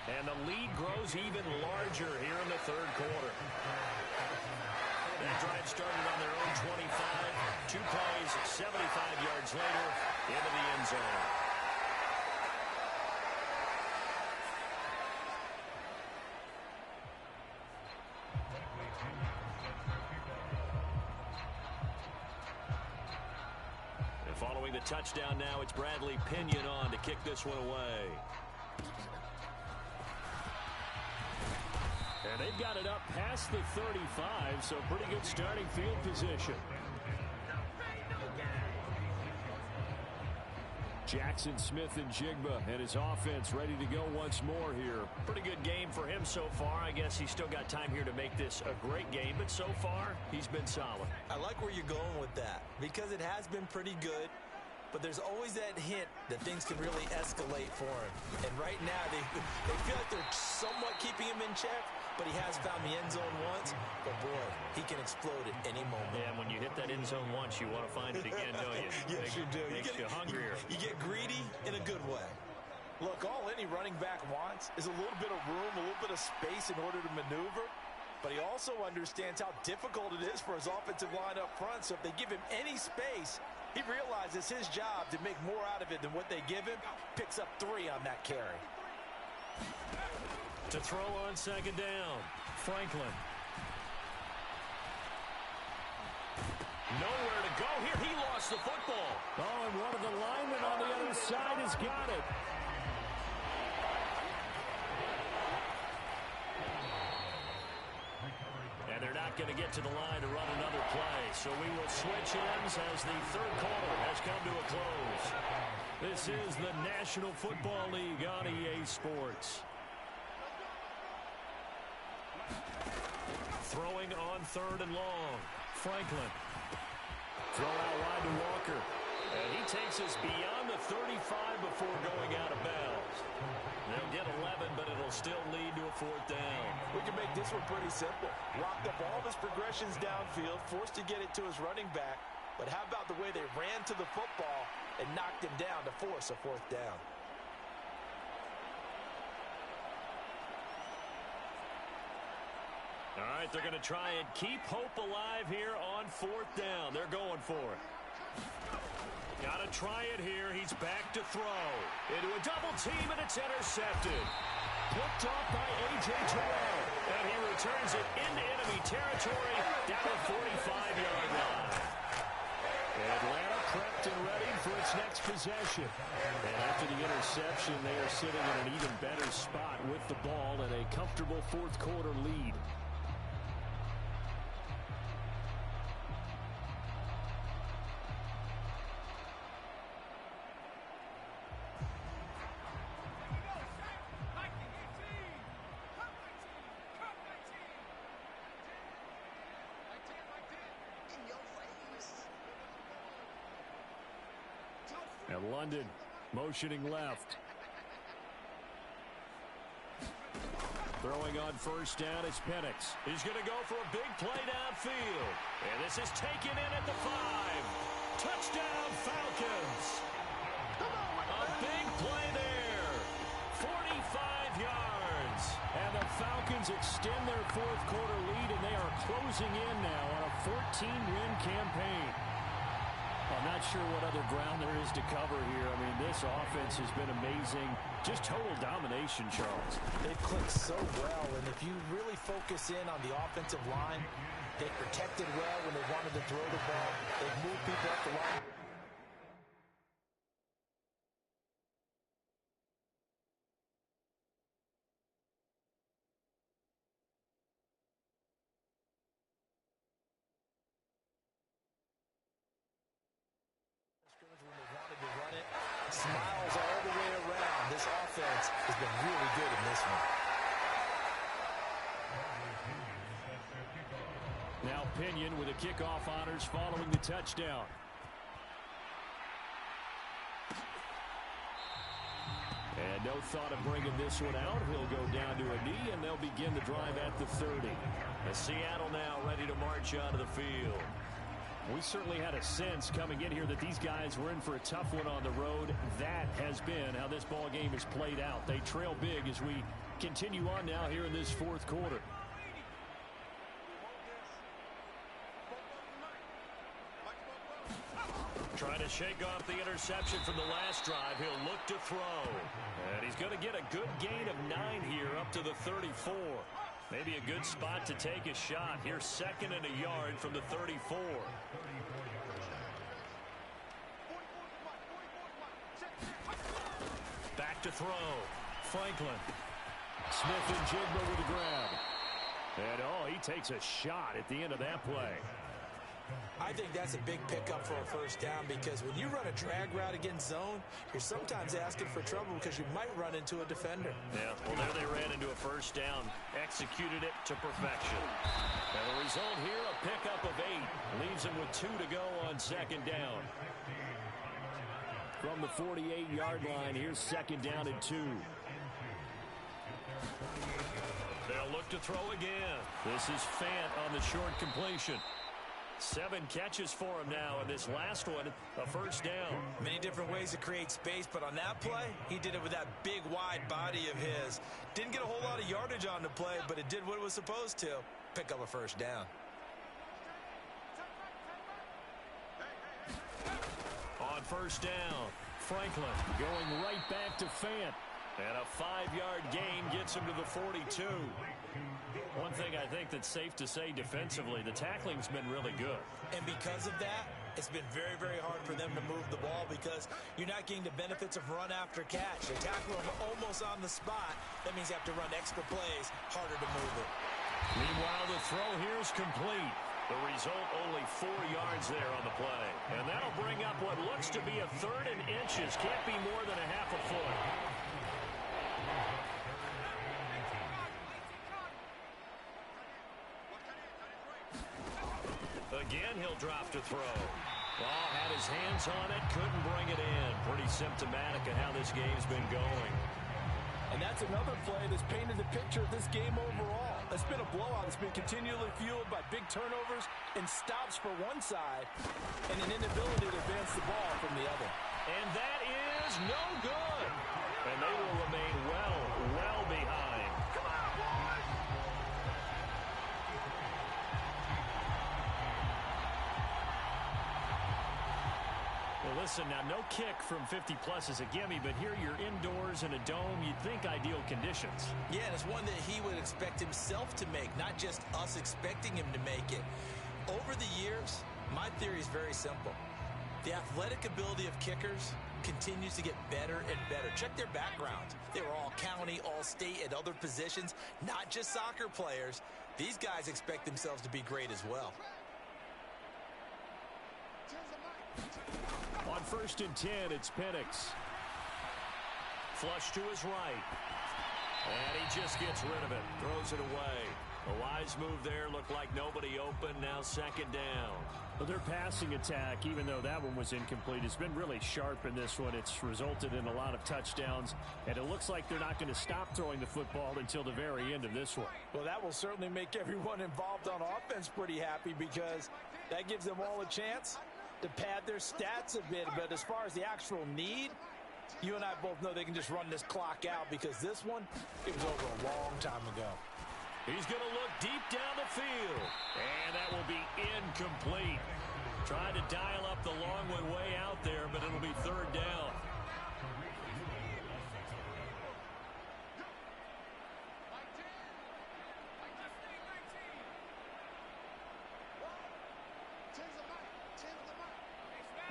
And the lead grows even larger here in the third quarter. That drive started on their own 25. 2 plays, 75 yards later, into the end zone. And following the touchdown now, it's Bradley Pinion on to kick this one away. And they've got it up past the 35, so pretty good starting field position. Jackson Smith and Jigba and his offense ready to go once more here. Pretty good game for him so far. I guess he's still got time here to make this a great game, but so far, he's been solid. I like where you're going with that because it has been pretty good, but there's always that hint that things can really escalate for him. And right now, they feel like they're somewhat keeping him in check, but he has found the end zone once. But, boy, he can explode at any moment. Yeah, and when you hit that end zone once, you want to find it again, don't you? Yes, you do. Makes you hungrier. You get greedy in a good way. Look, all any running back wants is a little bit of room, a little bit of space in order to maneuver. But he also understands how difficult it is for his offensive line up front. So if they give him any space, he realizes his job to make more out of it than what they give him. Picks up 3 on that carry. To throw on second down, Franklin. Nowhere to go here. He lost the football. Oh, and one of the linemen on the other side has got it. And they're not going to get to the line to run another play. So we will switch ends as the third quarter has come to a close. This is the National Football League on EA Sports. Throwing on third and long. Franklin. Throw out wide to Walker. And he takes us beyond the 35 before going out of bounds. They'll get 11, but it'll still lead to a 4th down. We can make this one pretty simple. Locked up all of his progressions downfield, forced to get it to his running back. But how about the way they ran to the football and knocked him down to force a 4th down? All right, they're going to try and keep hope alive here on 4th down. They're going for it. Got to try it here. He's back to throw. Into a double team, and it's intercepted. Picked off by A.J. Terrell. And he returns it into enemy territory down the 45-yard line. Atlanta prepped and ready for its next possession. And after the interception, they are sitting in an even better spot with the ball and a comfortable 4th quarter lead. And London motioning left. Throwing on first down is Penix. He's going to go for a big play downfield. And this is taken in at the 5. Touchdown Falcons. A big play there. 45 yards. And the Falcons extend their 4th quarter lead, and they are closing in now on a 14-win campaign. I'm not sure what other ground there is to cover here. I mean, this offense has been amazing. Just total domination, Charles. They've clicked so well, and if you really focus in on the offensive line, they protected well when they wanted to throw the ball. They've moved people up the line. When they wanted to run it, smiles all the way around. This offense has been really good in this one. Pinion with the kickoff honors following the touchdown. And no thought of bringing this one out. He'll go down to a knee, and they'll begin the drive at the 30. And Seattle now ready to march onto the field. We certainly had a sense coming in here that these guys were in for a tough one on the road. That has been how this ball game has played out. They trail big as we continue on now here in this fourth quarter. Trying to shake off the interception from the last drive. He'll look to throw. And he's going to get a good gain of 9 here up to the 34. Maybe a good spot to take a shot. Here's 2nd and a yard from the 34. Back to throw. Franklin. Smith and Jigba with the grab. And, oh, he takes a shot at the end of that play. I think that's a big pickup for a first down because when you run a drag route against zone, you're sometimes asking for trouble because you might run into a defender. Yeah, well, there they ran into a first down. Executed it to perfection. And the result here, a pickup of 8. Leaves him with 2 to go on 2nd down. From the 48-yard line, here's 2nd down and 2. They'll look to throw again. This is Fant on the short completion. 7 catches for him now, and this last one, a first down. Many different ways to create space, but on that play, he did it with that big, wide body of his. Didn't get a whole lot of yardage on the play, but it did what it was supposed to. Pick up a first down. On first down, Franklin going right back to Fant. And a 5-yard gain gets him to the 42. One thing I think that's safe to say defensively, the tackling's been really good. And because of that, it's been very, very hard for them to move the ball because you're not getting the benefits of run after catch. They tackle them almost on the spot. That means you have to run extra plays, harder to move it. Meanwhile, the throw here is complete. The result, only 4 yards there on the play. And that'll bring up what looks to be a 3rd and inches. Can't be more than a half a foot. Again, he'll drop to throw. Ball had his hands on it, couldn't bring it in. Pretty symptomatic of how this game's been going. And that's another play that's painted the picture of this game overall. It's been a blowout. It's been continually fueled by big turnovers and stops for one side and an inability to advance the ball from the other. And that is no good. And they will remain well behind. Come on, boys! Well, listen, now no kick from 50-plus is a gimme, but here you're indoors in a dome. You'd think ideal conditions. Yeah, and it's one that he would expect himself to make, not just us expecting him to make it. Over the years, my theory is very simple. The athletic ability of kickers continues to get better and better. Check their backgrounds. They were all county, all state, at other positions, not just soccer players. These guys expect themselves to be great as well. On 1st and 10, it's Penix. Flush to his right. And he just gets rid of it. Throws it away. A wise move there. Looked like nobody open. Now 2nd down. Well, their passing attack, even though that one was incomplete, has been really sharp in this one. It's resulted in a lot of touchdowns, and it looks like they're not going to stop throwing the football until the very end of this one. Well, that will certainly make everyone involved on offense pretty happy because that gives them all a chance to pad their stats a bit. But as far as the actual need, you and I both know they can just run this clock out because this one, it was over a long time ago. He's going to look deep down the field. And that will be incomplete. Trying to dial up the long one way out there, but it'll be 3rd down.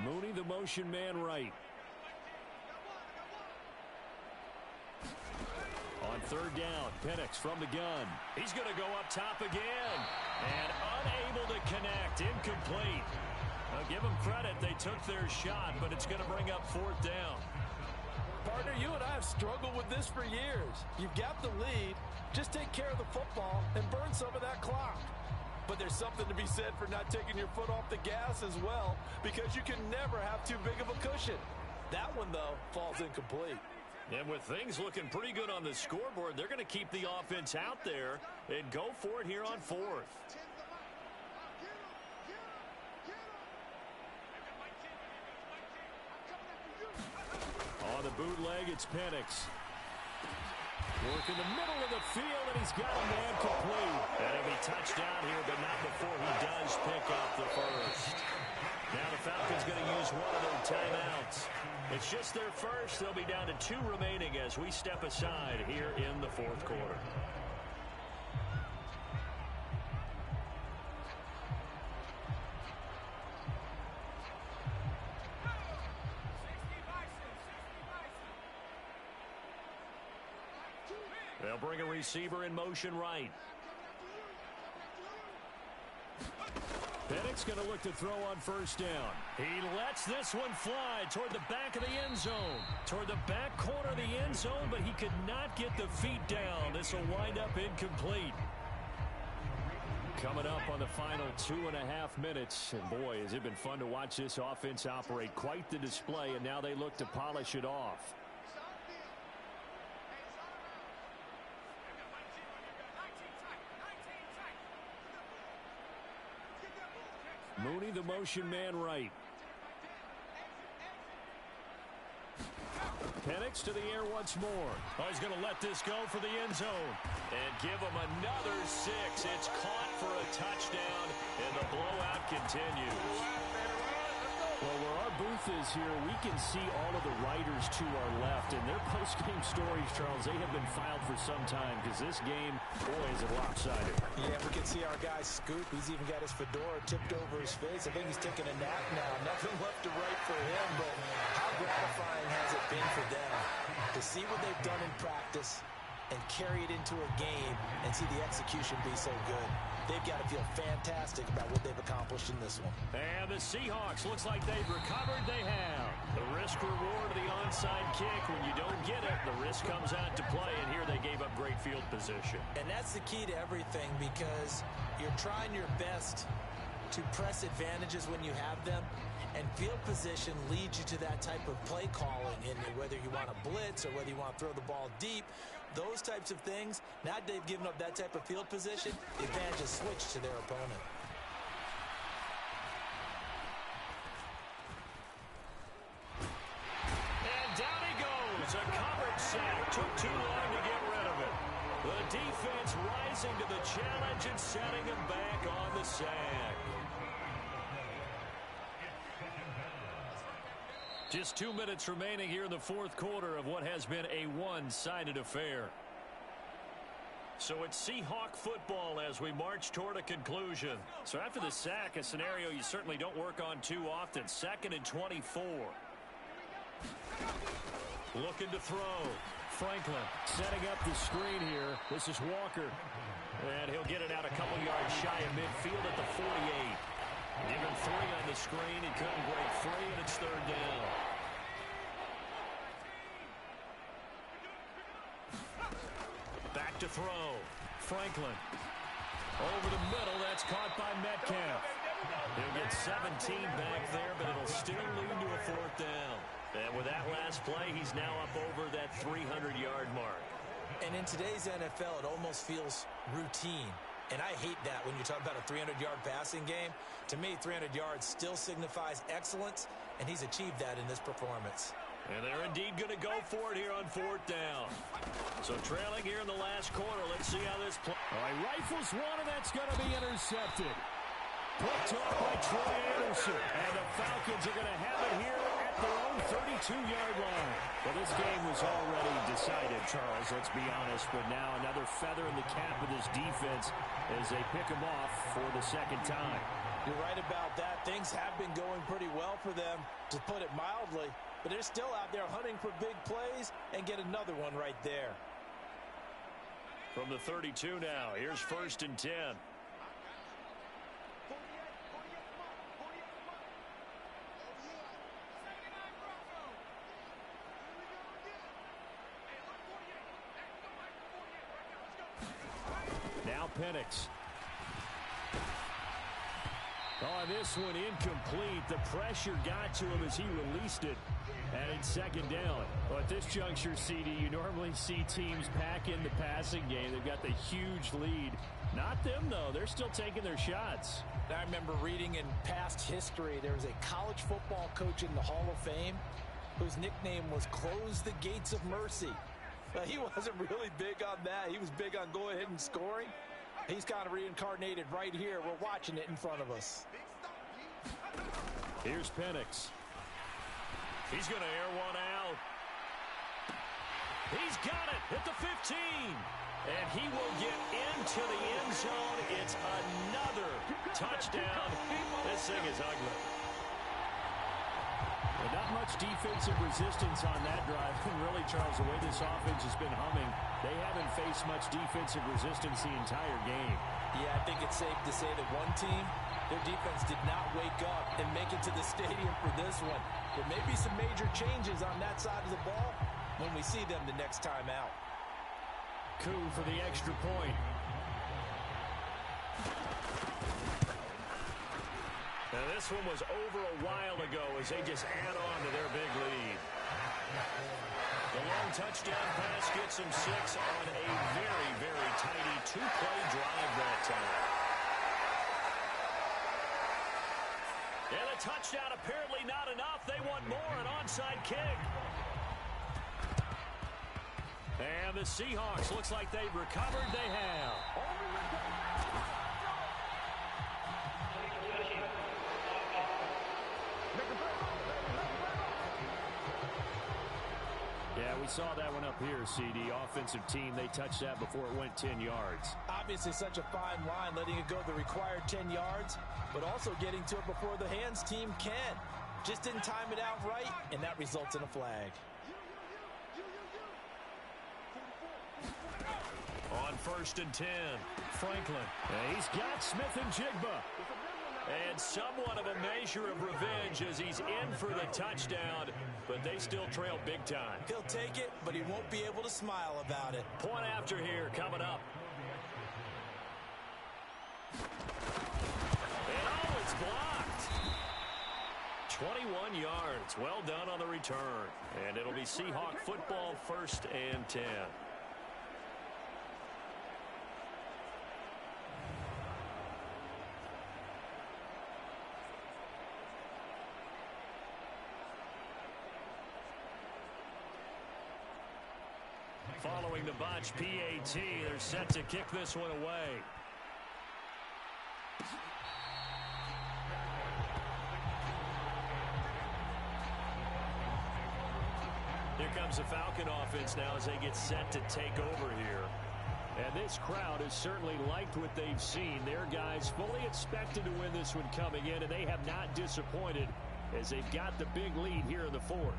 Mooney, the motion man right. On 3rd down, Penix from the gun. He's going to go up top again. And unable to connect. Incomplete. I'll give them credit. They took their shot, but it's going to bring up 4th down. Partner, you and I have struggled with this for years. You've got the lead. Just take care of the football and burn some of that clock. But there's something to be said for not taking your foot off the gas as well, because you can never have too big of a cushion. That one, though, falls incomplete. And with things looking pretty good on the scoreboard, they're going to keep the offense out there and go for it here on fourth. On the bootleg, it's Penix. Work in the middle of the field, and he's got a man complete. And he'll be touched down here, but not before he does pick up the first. Now the Falcons going to use one of their timeouts. It's just their first. They'll be down to 2 remaining as we step aside here in the fourth quarter. They'll bring a receiver in motion right. Penix going to look to throw on first down. He lets this one fly toward the back of the end zone. Toward the back corner of the end zone, but he could not get the feet down. This will wind up incomplete. Coming up on the final 2.5 minutes. And boy, has it been fun to watch this offense operate. Quite the display, and now they look to polish it off. Mooney, the motion man right. Penix to the air once more. Oh, he's going to let this go for the end zone. And give him another 6. It's caught for a touchdown, and the blowout continues. Well, where our booth is here, we can see all of the writers to our left. And their post-game stories, Charles, they have been filed for some time because this game, boy, is it lopsided. Yeah, we can see our guy Scoop. He's even got his fedora tipped over his face. I think he's taking a nap now. Nothing left to write for him, but how gratifying has it been for them to see what they've done in practice and carry it into a game and see the execution be so good. They've got to feel fantastic about what they've accomplished in this one. And the Seahawks, looks like they've recovered. They have. The risk-reward of the onside kick. When you don't get it, the risk comes out to play, and here they gave up great field position. And that's the key to everything, because you're trying your best to press advantages when you have them, and field position leads you to that type of play calling, and whether you want to blitz or whether you want to throw the ball deep, those types of things. Now they've given up that type of field position, the advantage is switched to their opponent. And down he goes. A covered sack. Took too long to get rid of it. The defense rising to the challenge and setting him back on the sack. Just 2 minutes remaining here in the fourth quarter of what has been a one-sided affair. So it's Seahawk football as we march toward a conclusion. So after the sack, a scenario you certainly don't work on too often. 2nd and 24. Looking to throw. Franklin setting up the screen here. This is Walker. And he'll get it out a couple yards shy of midfield at the 48. Given 3 on the screen, he couldn't break free, and it's 3rd down. Back to throw. Franklin. Over the middle, that's caught by Metcalf. He'll get 17 back there, but it'll still lead to a 4th down. And with that last play, he's now up over that 300-yard mark. And in today's NFL, it almost feels routine. And I hate that when you talk about a 300-yard passing game. To me, 300 yards still signifies excellence, and he's achieved that in this performance. And they're indeed going to go for it here on 4th down. So trailing here in the last quarter. Let's see how this plays. All right, rifles one, and that's going to be intercepted. Picked off by Troy Anderson. And the Falcons are going to have it here at their own 32-yard line. Well, this game was already decided, Charles, let's be honest. But now another feather in the cap of this defense as they pick them off for the 2nd time. You're right about that. Things have been going pretty well for them, to put it mildly. But they're still out there hunting for big plays and get another one right there. From the 32 now, here's 1st and 10. Now Penix. Oh, this one incomplete. The pressure got to him as he released it. And it's second down. Well, at this juncture, CD, you normally see teams pack in the passing game. They've got the huge lead. Not them, though. They're still taking their shots. I remember reading in past history, there was a college football coach in the Hall of Fame whose nickname was Close the Gates of Mercy. He wasn't really big on that. He was big on go ahead and scoring. He's kind of reincarnated right here. We're watching it in front of us. Here's Penix. He's going to air one out. He's got it at the 15. And he will get into the end zone. It's another touchdown. This thing is ugly. But not much defensive resistance on that drive. And really, Charles, the way this offense has been humming, they haven't faced much defensive resistance the entire game. Yeah, I think it's safe to say that one team, their defense did not wake up and make it to the stadium for this one. There may be some major changes on that side of the ball when we see them the next time out. Coup for the extra point. Now this one was over a while ago as they just add on to their big lead. The long touchdown pass gets them 6 on a very, very tidy 2-play drive that time. And a touchdown apparently not enough. They want more, an onside kick. And the Seahawks, looks like they've recovered. They have. Yeah, we saw that one up here, CD. Offensive team, they touched that before it went 10 yards. Obviously such a fine line, letting it go the required 10 yards, but also getting to it before the hands team can. Just didn't time it out right, and that results in a flag. On 1st and 10, Franklin. And he's got Smith and Jigba. And somewhat of a measure of revenge as he's in for the touchdown, but they still trail big time. He'll take it, but he won't be able to smile about it. Point after here coming up. And oh, it's blocked. 21 yards. Well done on the return. And it'll be Seahawk football 1st and 10. Following the botch PAT, they're set to kick this one away. Here comes the Falcon offense now as they get set to take over here. And this crowd has certainly liked what they've seen. Their guys fully expected to win this one coming in, and they have not disappointed as they've got the big lead here in the 4th.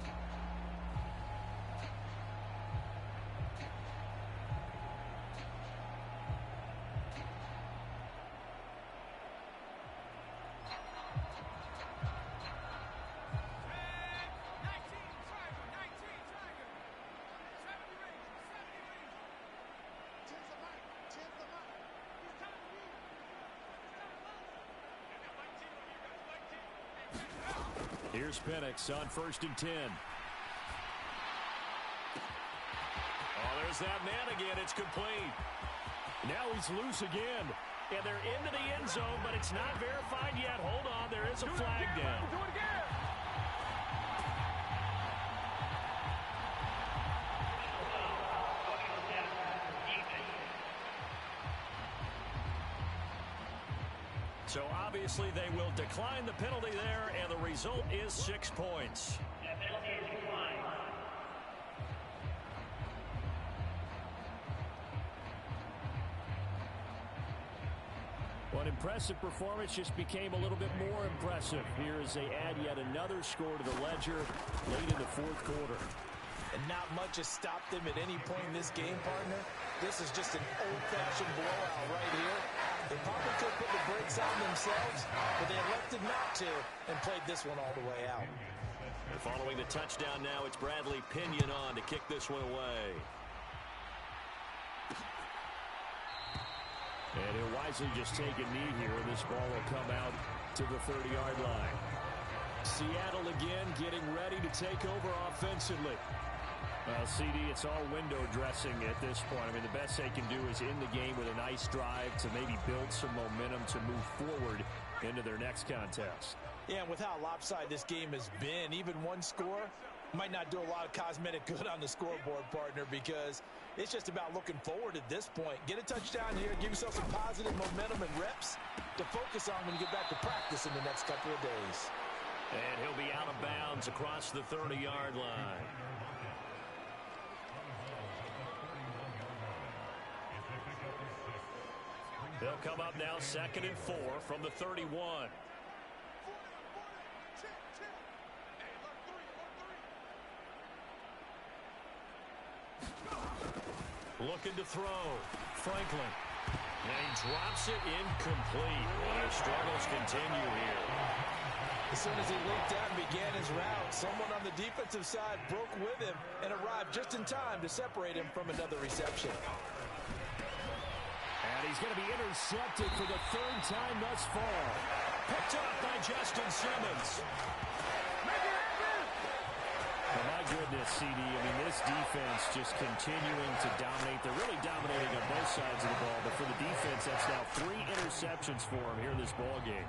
Here's Penix on 1st and 10. Oh, there's that man again. It's complete. Now he's loose again. And they're into the end zone, but it's not verified yet. Hold on. There is a flag down. Do it again. So obviously they will decline the penalty there, and the result is 6 points. Well, an impressive performance just became a little bit more impressive here as they add yet another score to the ledger late in the 4th quarter. And not much has stopped them at any point in this game, partner. This is just an old-fashioned blowout right here. They probably could put the brakes on themselves, but they elected not to and played this one all the way out. And following the touchdown now, it's Bradley Pinion on to kick this one away. And he'll wisely just take a knee here. This ball will come out to the 30-yard line. Seattle again getting ready to take over offensively. CD, it's all window dressing at this point. I mean, the best they can do is in the game with a nice drive to maybe build some momentum to move forward into their next contest. Yeah, and with how lopsided this game has been, even one score might not do a lot of cosmetic good on the scoreboard, partner, because it's just about looking forward at this point. Get a touchdown here, give yourself some positive momentum and reps to focus on when you get back to practice in the next couple of days. And he'll be out of bounds across the 30-yard line. They'll come up now 2nd and 4 from the 31. Looking to throw. Franklin. And he drops it incomplete. And their struggles continue here. As soon as he leaped out and began his route, someone on the defensive side broke with him and arrived just in time to separate him from another reception. And he's going to be intercepted for the 3rd time thus far. Picked up by Justin Simmons. Oh, my goodness, CD. I mean, this defense just continuing to dominate. They're really dominating on both sides of the ball. But for the defense, that's now 3 interceptions for him here in this ball game.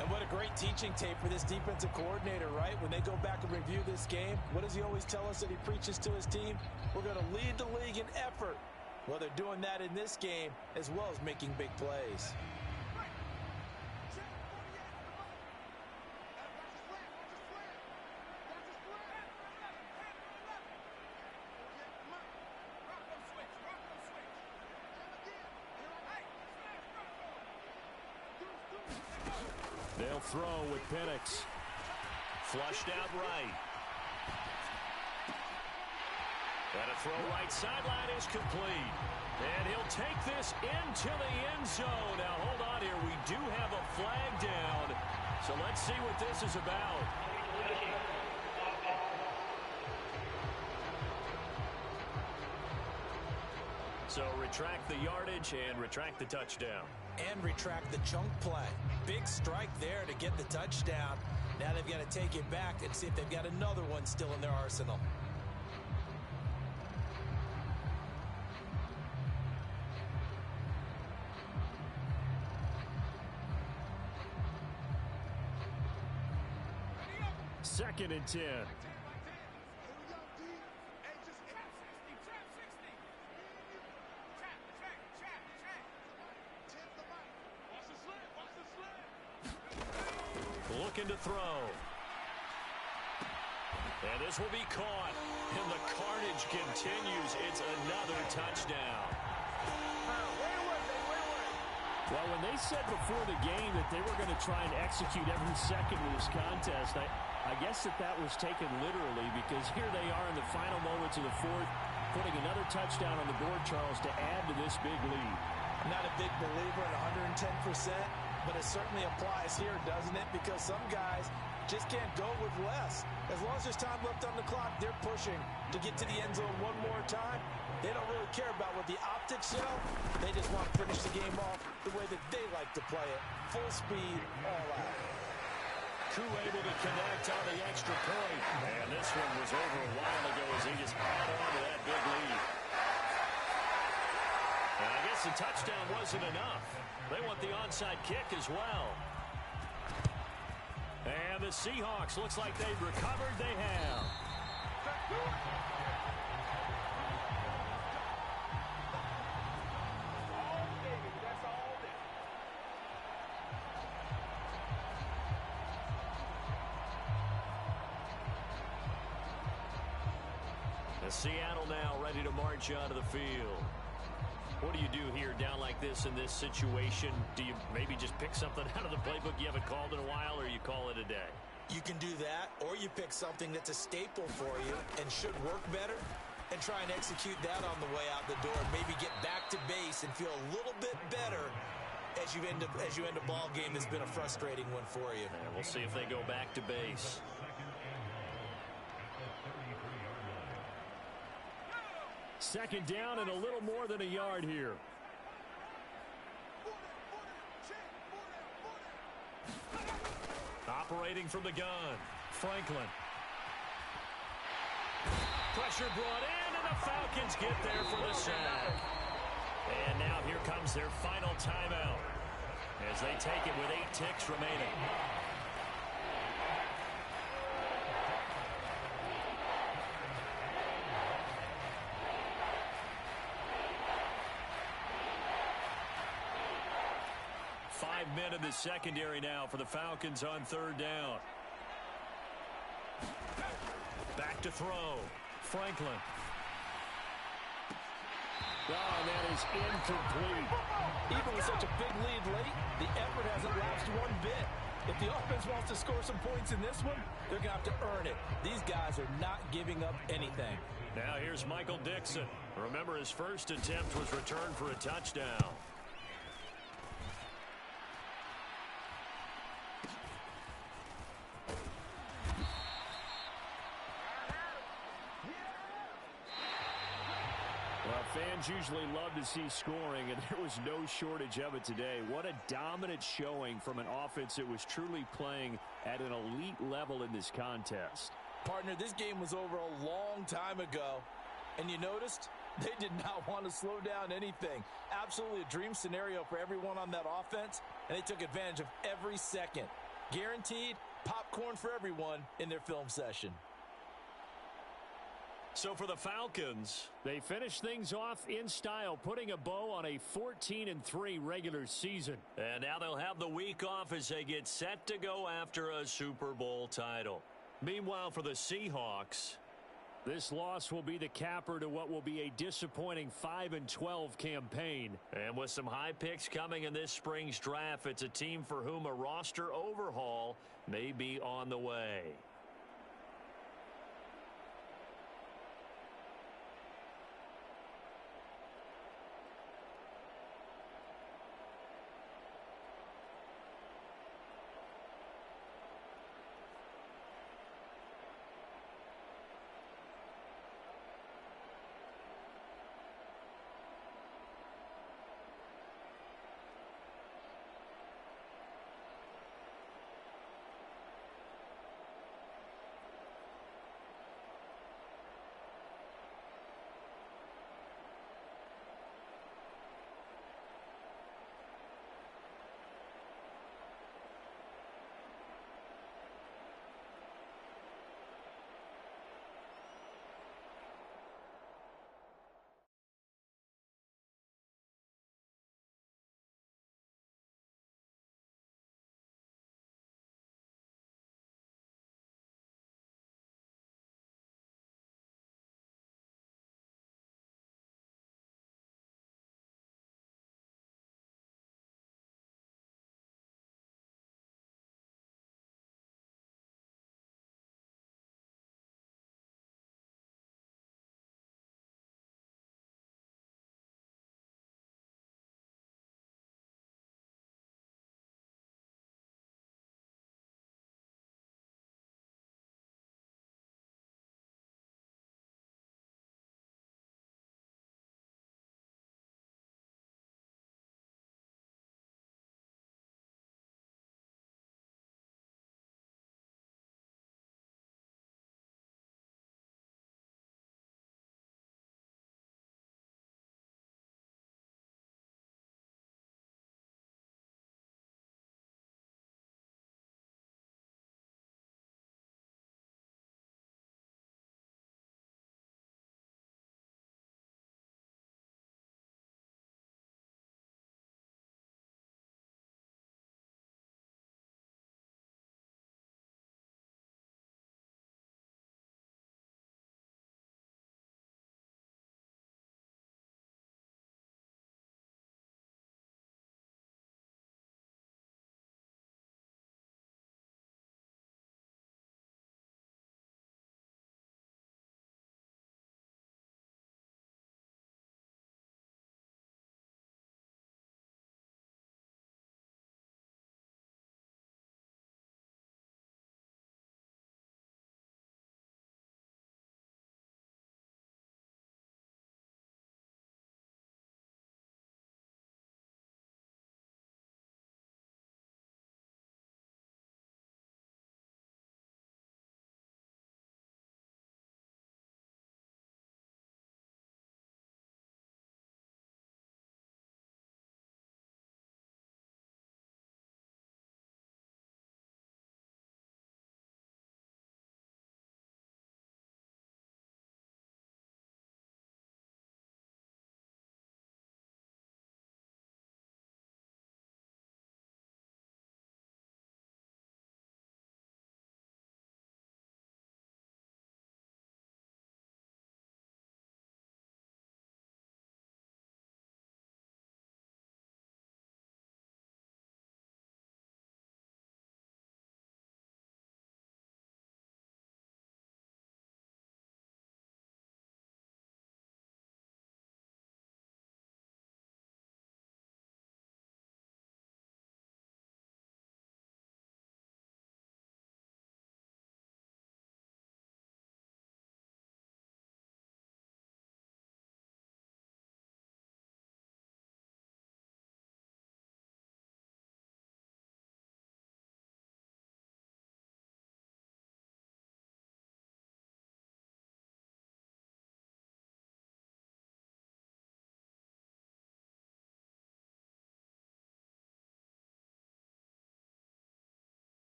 And what a great teaching tape for this defensive coordinator, right? When they go back and review this game, what does he always tell us that he preaches to his team? We're going to lead the league in effort. Well, they're doing that in this game as well as making big plays. They'll throw with Penix. Flushed out right. And a throw right sideline is complete. And he'll take this into the end zone. Now, hold on here. We do have a flag down. So let's see what this is about. So retract the yardage and retract the touchdown. And retract the chunk play. Big strike there to get the touchdown. Now they've got to take it back and see if they've got another one still in their arsenal. Second and 10. Looking to throw. And this will be caught. And the carnage continues. It's another touchdown. Well, when they said before the game that they were going to try and execute every second of this contest, I guess that was taken literally, because here they are in the final moments of the 4th, putting another touchdown on the board, Charles, to add to this big lead. I'm not a big believer in 110%, but it certainly applies here, doesn't it? Because some guys just can't go with less. As long as there's time left on the clock, they're pushing to get to the end zone one more time. They don't really care about what the optics show. They just want to finish the game off the way that they like to play it. Full speed, all out. Koo able to connect on the extra point. And this one was over a while ago as he just held on to that big lead. And I guess the touchdown wasn't enough. They want the onside kick as well. And the Seahawks, looks like they've recovered. They have. Seattle now ready to march onto the field. What do you do here down like this in this situation? Do you maybe just pick something out of the playbook you haven't called in a while, or you call it a day? You can do that, or you pick something that's a staple for you and should work better and try and execute that on the way out the door. Maybe get back to base and feel a little bit better as you end a ball game that's been a frustrating one for you. And we'll see if they go back to base. Second down and a little more than a yard here. Operating from the gun, Franklin. Pressure brought in, and the Falcons get there for the sack. And now here comes their final timeout as they take it with 8 ticks remaining. Five men in the secondary now for the Falcons on third down. Back to throw. Franklin. Oh, and that is incomplete. Even with such a big lead late, the effort hasn't lapsed one bit. If the offense wants to score some points in this one, they're going to have to earn it. These guys are not giving up anything. Now here's Michael Dixon. Remember, his first attempt was returned for a touchdown. Fans usually love to see scoring, and there was no shortage of it today. What a dominant showing from an offense that was truly playing at an elite level in this contest. Partner, this game was over a long time ago, and you noticed they did not want to slow down anything. Absolutely a dream scenario for everyone on that offense, and they took advantage of every second. Guaranteed popcorn for everyone in their film session. So for the Falcons, they finish things off in style, putting a bow on a 14-3 regular season. And now they'll have the week off as they get set to go after a Super Bowl title. Meanwhile, for the Seahawks, this loss will be the capper to what will be a disappointing 5-12 campaign. And with some high picks coming in this spring's draft, it's a team for whom a roster overhaul may be on the way.